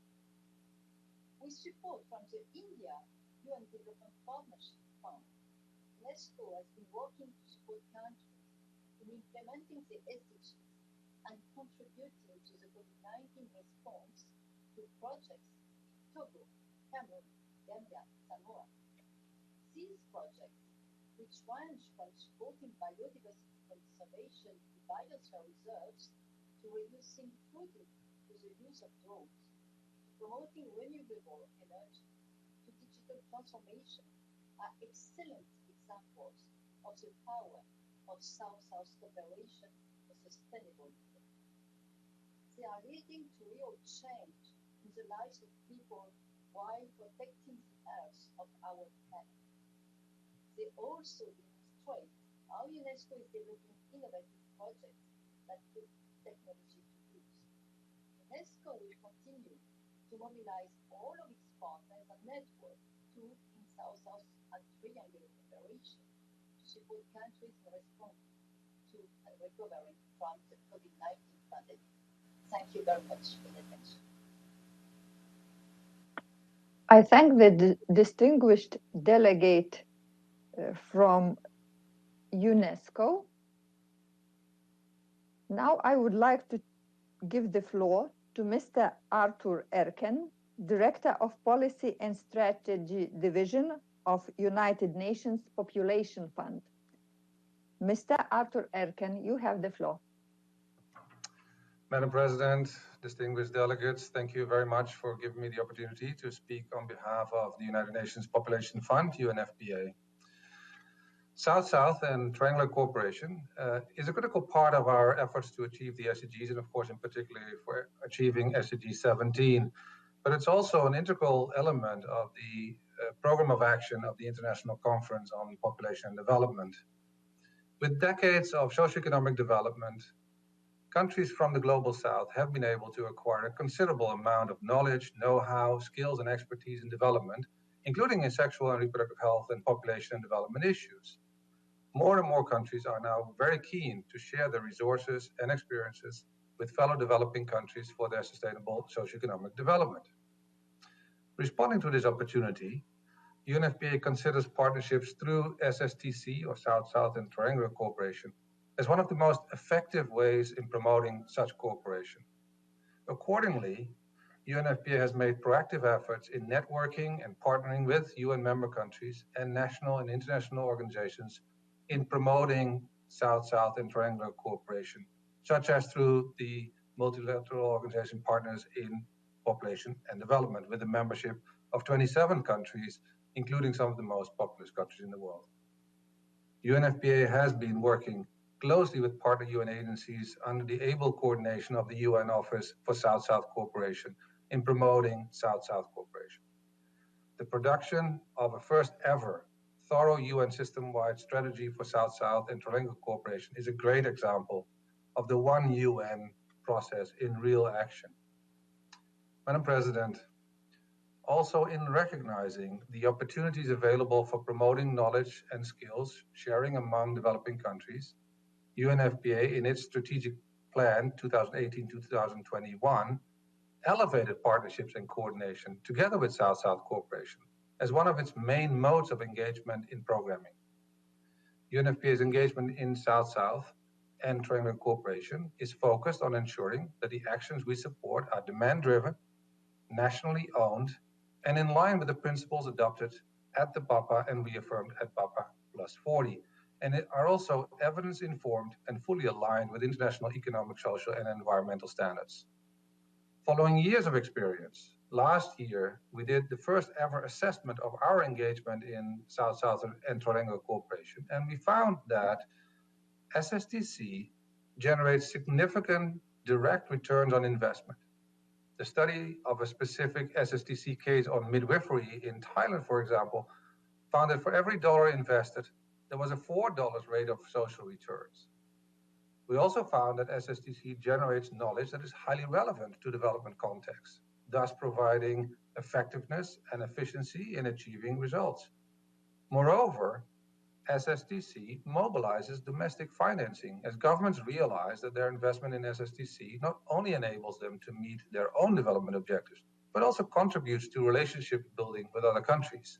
With support from the India UN Development Partnership Fund, UNESCO has been working to support countries in implementing the SDGs and contributing to the COVID-19 response to projects in Togo, Cameroon, Gambia, Samoa. These projects, which range from supporting biodiversity conservation in biosphere reserves to reducing food to the use of drones, to promoting renewable energy, to digital transformation, are excellent examples of the power of South-South cooperation for sustainable development. They are leading to real change in the lives of people while protecting the earth of our planet. They also demonstrate how UNESCO is developing innovative projects that put technology to use. UNESCO will continue to mobilize all of its partners and networks to in South-South and Triangular cooperation to support countries in response to and recovering from the COVID-19 pandemic. Thank you very much for your attention. I thank the distinguished delegate from UNESCO. Now I would like to give the floor to Mr. Arthur Erken, Director of Policy and Strategy Division of United Nations Population Fund. Mr. Arthur Erken, you have the floor. Madam President, distinguished delegates, thank you very much for giving me the opportunity to speak on behalf of the United Nations Population Fund, UNFPA. South-South and triangular cooperation is a critical part of our efforts to achieve the SDGs, and of course, in particular for achieving SDG 17. But it's also an integral element of the program of action of the International Conference on Population and Development. With decades of socioeconomic development, countries from the global south have been able to acquire a considerable amount of knowledge, know-how, skills, and expertise in development, including in sexual and reproductive health and population and development issues. More and more countries are now very keen to share their resources and experiences with fellow developing countries for their sustainable socioeconomic development. Responding to this opportunity, UNFPA considers partnerships through SSTC, or South-South and Triangular Cooperation, as one of the most effective ways in promoting such cooperation. Accordingly, UNFPA has made proactive efforts in networking and partnering with UN member countries and national and international organizations in promoting South-South and Triangular Cooperation, such as through the multilateral organization partners in population and development, with a membership of 27 countries, including some of the most populous countries in the world. UNFPA has been working closely with partner UN agencies under the able coordination of the UN Office for South-South Cooperation in promoting South-South cooperation. The production of a first ever thorough UN system-wide strategy for South-South and triangular cooperation is a great example of the One UN process in real action. Madam President, also in recognizing the opportunities available for promoting knowledge and skills sharing among developing countries, UNFPA in its strategic plan 2018-2021 elevated partnerships and coordination together with South-South cooperation as one of its main modes of engagement in programming. UNFPA's engagement in South-South and triangular cooperation is focused on ensuring that the actions we support are demand-driven, nationally owned, and in line with the principles adopted at the BAPA and reaffirmed at BAPA plus 40, and are also evidence-informed and fully aligned with international economic, social, and environmental standards. Following years of experience, last year we did the first ever assessment of our engagement in South-South and triangular cooperation, and we found that SSTC generates significant direct returns on investment. The study of a specific SSTC case on midwifery in Thailand, for example, found that for every dollar invested, there was a $4 rate of social returns. We also found that SSTC generates knowledge that is highly relevant to development contexts, thus providing effectiveness and efficiency in achieving results. Moreover, SSTC mobilizes domestic financing as governments realize that their investment in SSTC not only enables them to meet their own development objectives, but also contributes to relationship building with other countries.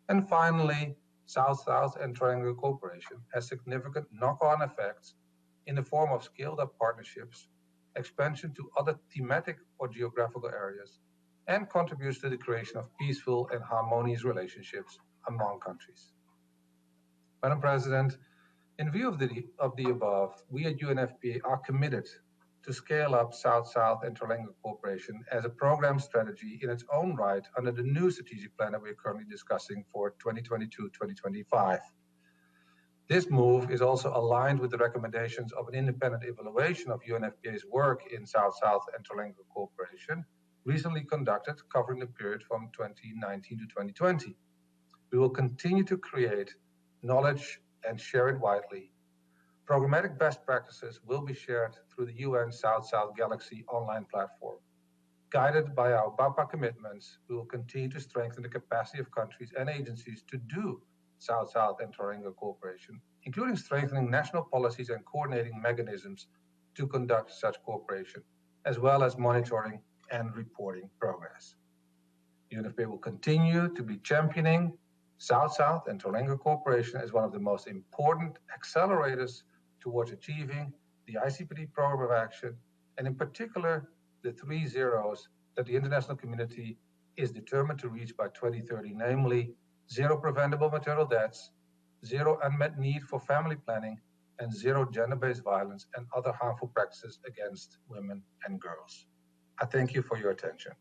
And finally, South-South and triangular cooperation has significant knock-on effects in the form of scaled-up partnerships, expansion to other thematic or geographical areas, and contributes to the creation of peaceful and harmonious relationships among countries. Madam President, in view of the above, we at UNFPA are committed to scale up South-South and triangular cooperation as a program strategy in its own right under the new strategic plan that we are currently discussing for 2022-2025. This move is also aligned with the recommendations of an independent evaluation of UNFPA's work in South-South and triangular cooperation, recently conducted, covering the period from 2019 to 2020. We will continue to create knowledge and share it widely. Programmatic best practices will be shared through the UN South-South Galaxy online platform. Guided by our BAPA commitments, we will continue to strengthen the capacity of countries and agencies to do South-South and triangular cooperation, including strengthening national policies and coordinating mechanisms to conduct such cooperation, as well as monitoring and reporting progress. UNFPA will continue to be championing South-South and Teranga cooperation as one of the most important accelerators towards achieving the ICPD program of action, and in particular, the 3 zeros that the international community is determined to reach by 2030, namely 0 preventable maternal deaths, 0 unmet need for family planning, and 0 gender-based violence and other harmful practices against women and girls. I thank you for your attention.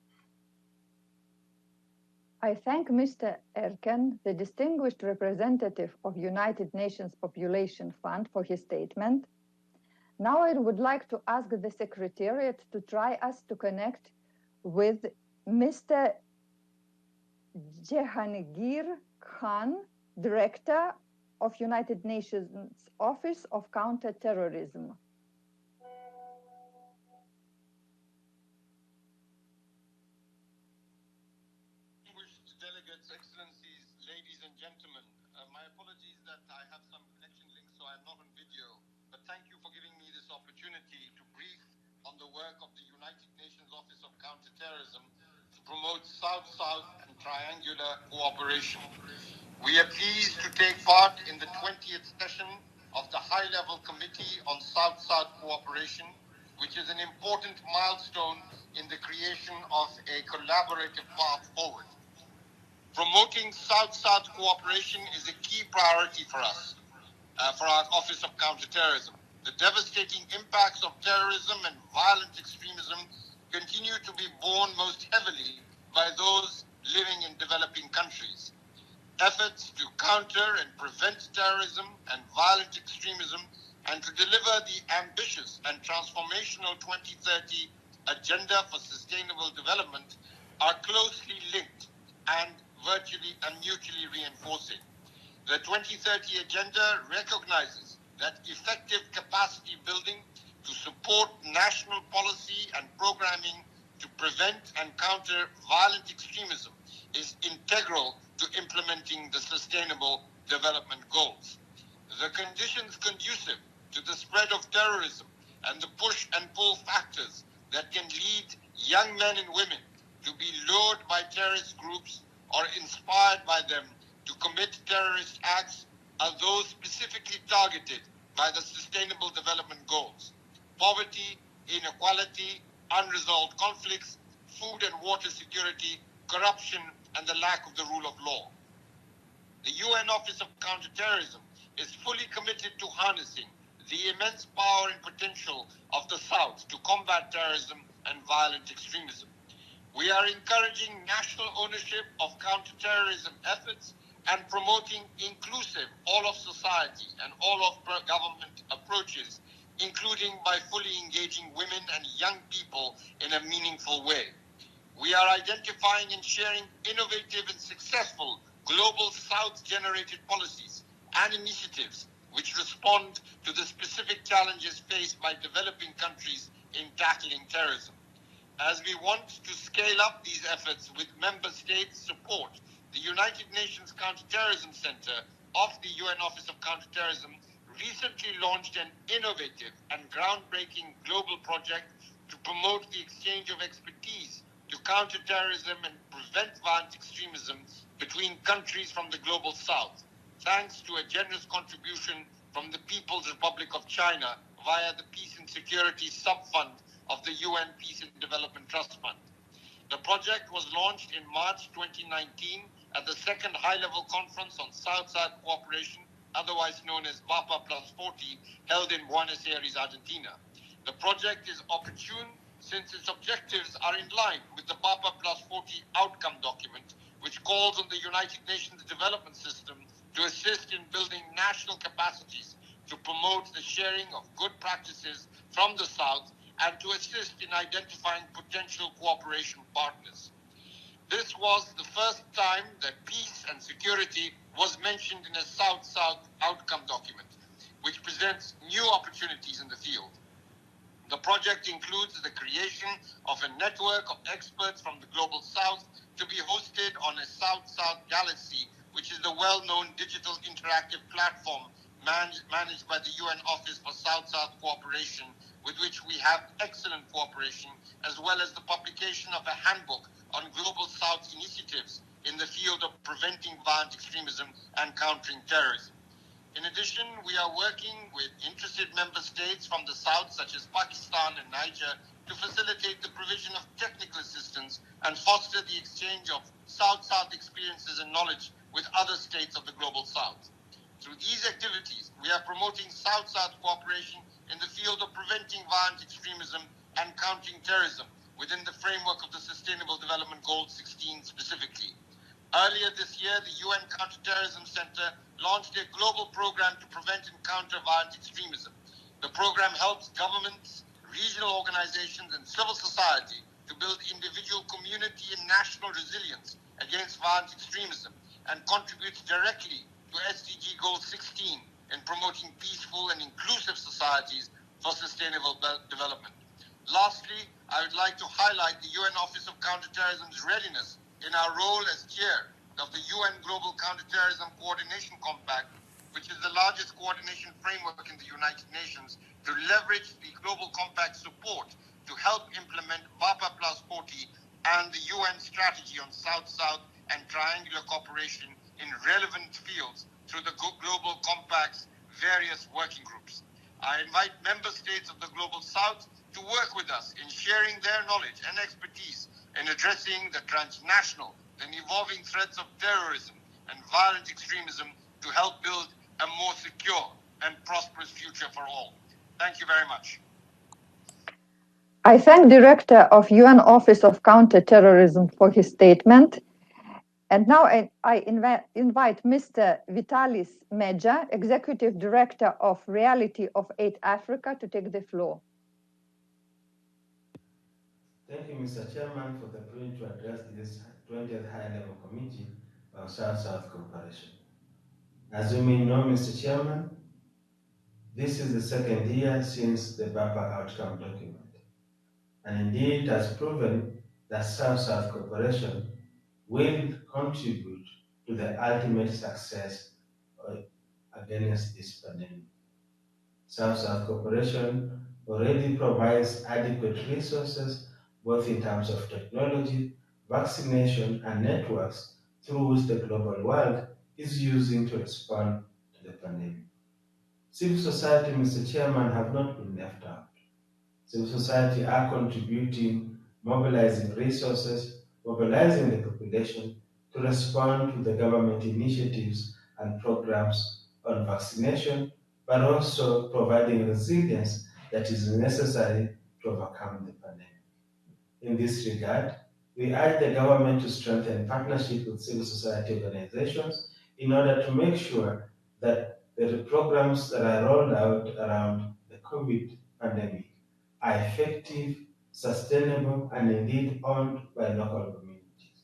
I thank Mr. Erken, the distinguished representative of United Nations Population Fund, for his statement. Now I would like to ask the Secretariat to try us to connect with Mr. Jehangir Khan, Director of United Nations Office of Counterterrorism. Distinguished delegates, excellencies, ladies and gentlemen, my apologies that I have some connection links, so I'm not on video, but thank you for giving me this opportunity to brief on the work of the United Nations Office of Counterterrorism to promote South-South and triangular cooperation. We are pleased to take part in the 20th session of the High-Level Committee on South-South Cooperation, which is an important milestone in the creation of a collaborative path forward. Promoting South-South cooperation is a key priority for us, for our Office of Counterterrorism. The devastating impacts of terrorism and violent extremism continue to be borne most heavily by those living in developing countries. Efforts to counter and prevent terrorism and violent extremism and to deliver the ambitious and transformational 2030 Agenda for Sustainable Development are closely linked and virtually and mutually reinforcing. The 2030 Agenda recognizes that effective capacity building to support national policy and programming to prevent and counter violent extremism is integral to implementing the Sustainable Development Goals. The conditions conducive to the spread of terrorism and the push and pull factors that can lead young men and women to be lured by terrorist groups or inspired by them to commit terrorist acts are those specifically targeted by the Sustainable Development Goals: poverty, inequality, unresolved conflicts, food and water security, corruption, and the lack of the rule of law. The UN Office of Counterterrorism is fully committed to harnessing the immense power and potential of the South to combat terrorism and violent extremism. We are encouraging national ownership of counterterrorism efforts and promoting inclusive all of society and all of government approaches, including by fully engaging women and young people in a meaningful way. We are identifying and sharing innovative and successful global South-generated policies and initiatives which respond to the specific challenges faced by developing countries in tackling terrorism. As we want to scale up these efforts with member states' support, the United Nations Counterterrorism Center of the UN Office of Counterterrorism recently launched an innovative and groundbreaking global project to promote the exchange of expertise to counter terrorism and prevent violent extremism between countries from the global South, thanks to a generous contribution from the People's Republic of China via the Peace and Security Sub-Fund of the UN Peace and Development Trust Fund. The project was launched in March 2019 at the second high-level conference on South-South cooperation, otherwise known as BAPA Plus 40, held in Buenos Aires, Argentina. The project is opportune since its objectives are in line with the BAPA Plus 40 outcome document, which calls on the United Nations development system to assist in building national capacities to promote the sharing of good practices from the South and to assist in identifying potential cooperation partners. This was the first time that peace and security was mentioned in a South-South outcome document, which presents new opportunities in the field. The project includes the creation of a network of experts from the Global South to be hosted on a South-South Galaxy, which is the well-known digital interactive platform managed by the UN Office for South-South Cooperation, with which we have excellent cooperation, as well as the publication of a handbook on Global South initiatives in the field of preventing violent extremism and countering terrorism. In addition, we are working with interested member states from the South, such as Pakistan and Niger, to facilitate the provision of technical assistance and foster the exchange of South-South experiences and knowledge with other states of the Global South. Through these activities, we are promoting South-South cooperation in the field of preventing violent extremism and countering terrorism within the framework of the Sustainable Development Goal 16 specifically. Earlier this year, the UN Counterterrorism Center launched a global program to prevent and counter violent extremism. The program helps governments, regional organizations, and civil society to build individual, community, and national resilience against violent extremism and contributes directly to SDG Goal 16 in promoting peaceful and inclusive societies for sustainable development. Lastly, I would like to highlight the UN Office of Counterterrorism's readiness in our role as chair of the UN Global Counterterrorism Coordination Compact, which is the largest coordination framework in the United Nations, to leverage the Global Compact support to help implement BAPA Plus 40 and the UN strategy on South-South and triangular cooperation in relevant fields through the Global Compact's various working groups. I invite member states of the Global South to work with us in sharing their knowledge and expertise in addressing the transnational and evolving threats of terrorism and violent extremism to help build a more secure and prosperous future for all. Thank you very much. I thank Director of UN Office of Counterterrorism for his statement. And now I invite Mr. Vitalis Meja, Executive Director of Reality of Aid Africa, to take the floor. Thank you, Mr. Chairman, for the opportunity to address this 20th High-Level Committee on South-South Cooperation. As you may know, Mr. Chairman, this is the second year since the BAPA outcome document. And indeed, it has proven that South-South cooperation will contribute to the ultimate success against this pandemic. South-South cooperation already provides adequate resources, both in terms of technology, vaccination, and networks through which the global world is using to respond to the pandemic. Civil society, Mr. Chairman, have not been left out. Civil society are contributing, mobilizing resources, mobilizing the population to respond to the government initiatives and programs on vaccination, but also providing resilience that is necessary to overcome the pandemic. In this regard, we urge the government to strengthen partnership with civil society organizations in order to make sure that the programs that are rolled out around the COVID pandemic are effective, sustainable, and indeed owned by local communities.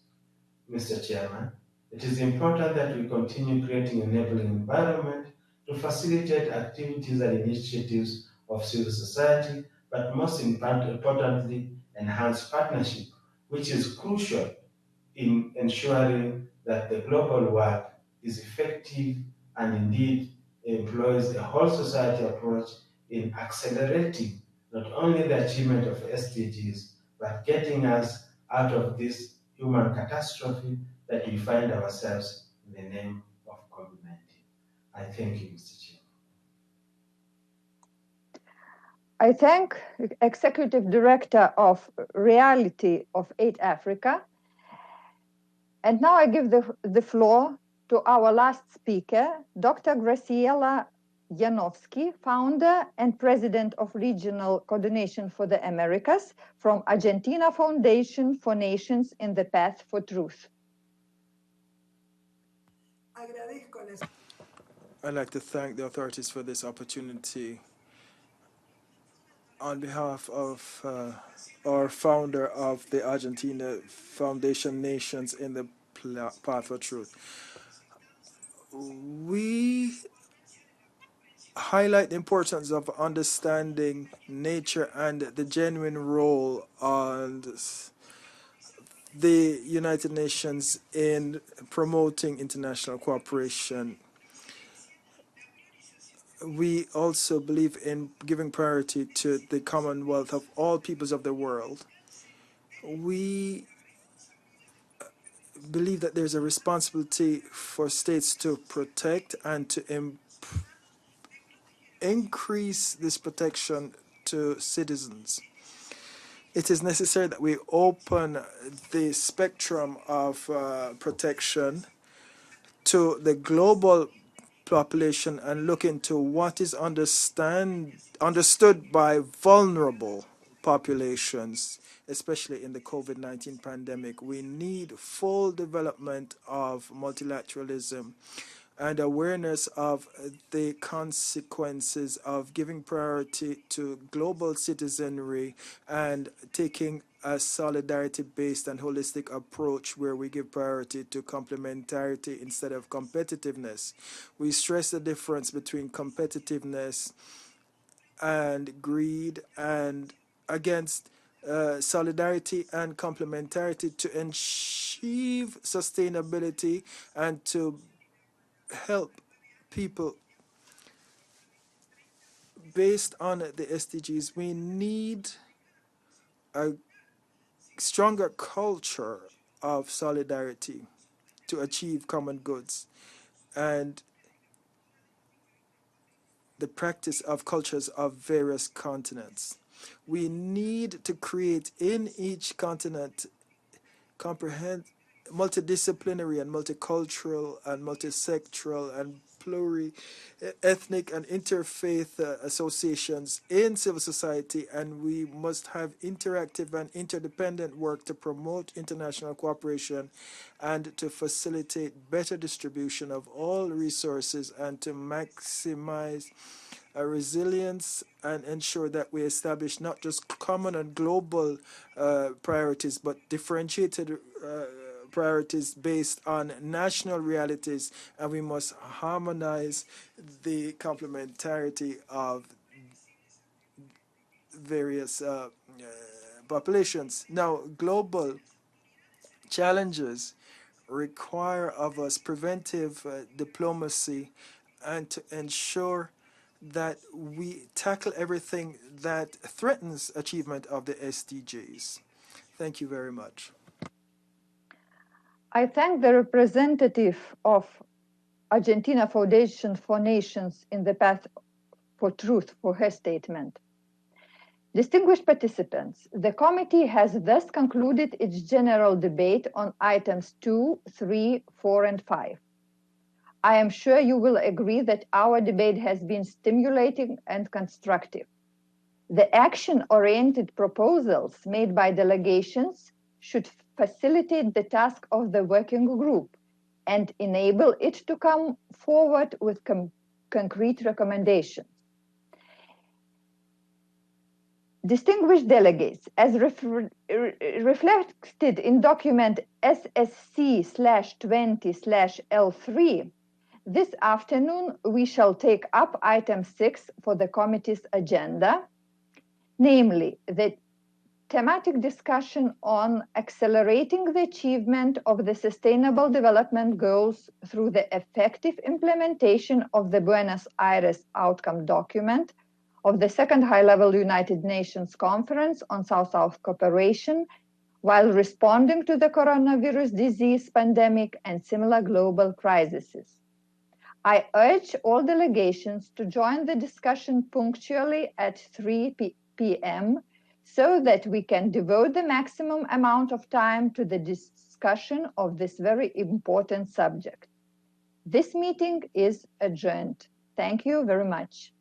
Mr. Chairman, it is important that we continue creating an enabling environment to facilitate activities and initiatives of civil society, but most importantly, enhance partnership, which is crucial in ensuring that the global work is effective and indeed employs a whole society approach in accelerating not only the achievement of SDGs, but getting us out of this human catastrophe that we find ourselves in the name of COVID-19. I thank you, Mr. Chair. I thank Executive Director of Reality of Aid Africa. And now I give the floor to our last speaker, Dr. Graciela Janowski, founder and president of Regional Coordination for the Americas from Argentina Foundation for Nations in the Path for Truth. I'd like to thank the authorities for this opportunity. On behalf of our founder of the Argentina Foundation Nations in the Path for Truth, we highlight the importance of understanding nature and the genuine role of the United Nations in promoting international cooperation. we also believe in giving priority to the commonwealth of all peoples of the world. We believe that there's a responsibility for states to protect and to increase this protection to citizens. It is necessary that we open the spectrum of protection to the global population and look into what is understood by vulnerable populations, especially in the COVID-19 pandemic. We need full development of multilateralism and awareness of the consequences of giving priority to global citizenry and taking a solidarity-based and holistic approach where we give priority to complementarity instead of competitiveness. We stress the difference between competitiveness and greed and against solidarity and complementarity to achieve sustainability and to help people based on the SDGs. We need a stronger culture of solidarity to achieve common goods and the practice of cultures of various continents. We need to create in each continent multidisciplinary and multicultural and multisectoral and pluri-ethnic and interfaith associations in civil society, and we must have interactive and interdependent work to promote international cooperation and to facilitate better distribution of all resources and to maximize resilience and ensure that we establish not just common and global priorities, but differentiated priorities based on national realities, and we must harmonize the complementarity of various populations. Now, global challenges require of us preventive diplomacy and to ensure that we tackle everything that threatens achievement of the SDGs. Thank you very much. I thank the representative of Argentina Foundation for Nations in the Path for Truth for her statement. Distinguished participants, the committee has thus concluded its general debate on items 2, 3, 4, and 5. I am sure you will agree that our debate has been stimulating and constructive. The action-oriented proposals made by delegations should facilitate the task of the working group and enable it to come forward with concrete recommendations. Distinguished delegates, as reflected in document SSC/20/L3, this afternoon we shall take up item 6 for the committee's agenda, namely the thematic discussion on accelerating the achievement of the Sustainable Development Goals through the effective implementation of the Buenos Aires Outcome Document of the Second High-Level United Nations Conference on South-South Cooperation while responding to the coronavirus disease pandemic and similar global crises. I urge all delegations to join the discussion punctually at 3 p.m. so that we can devote the maximum amount of time to the discussion of this very important subject. This meeting is adjourned. Thank you very much.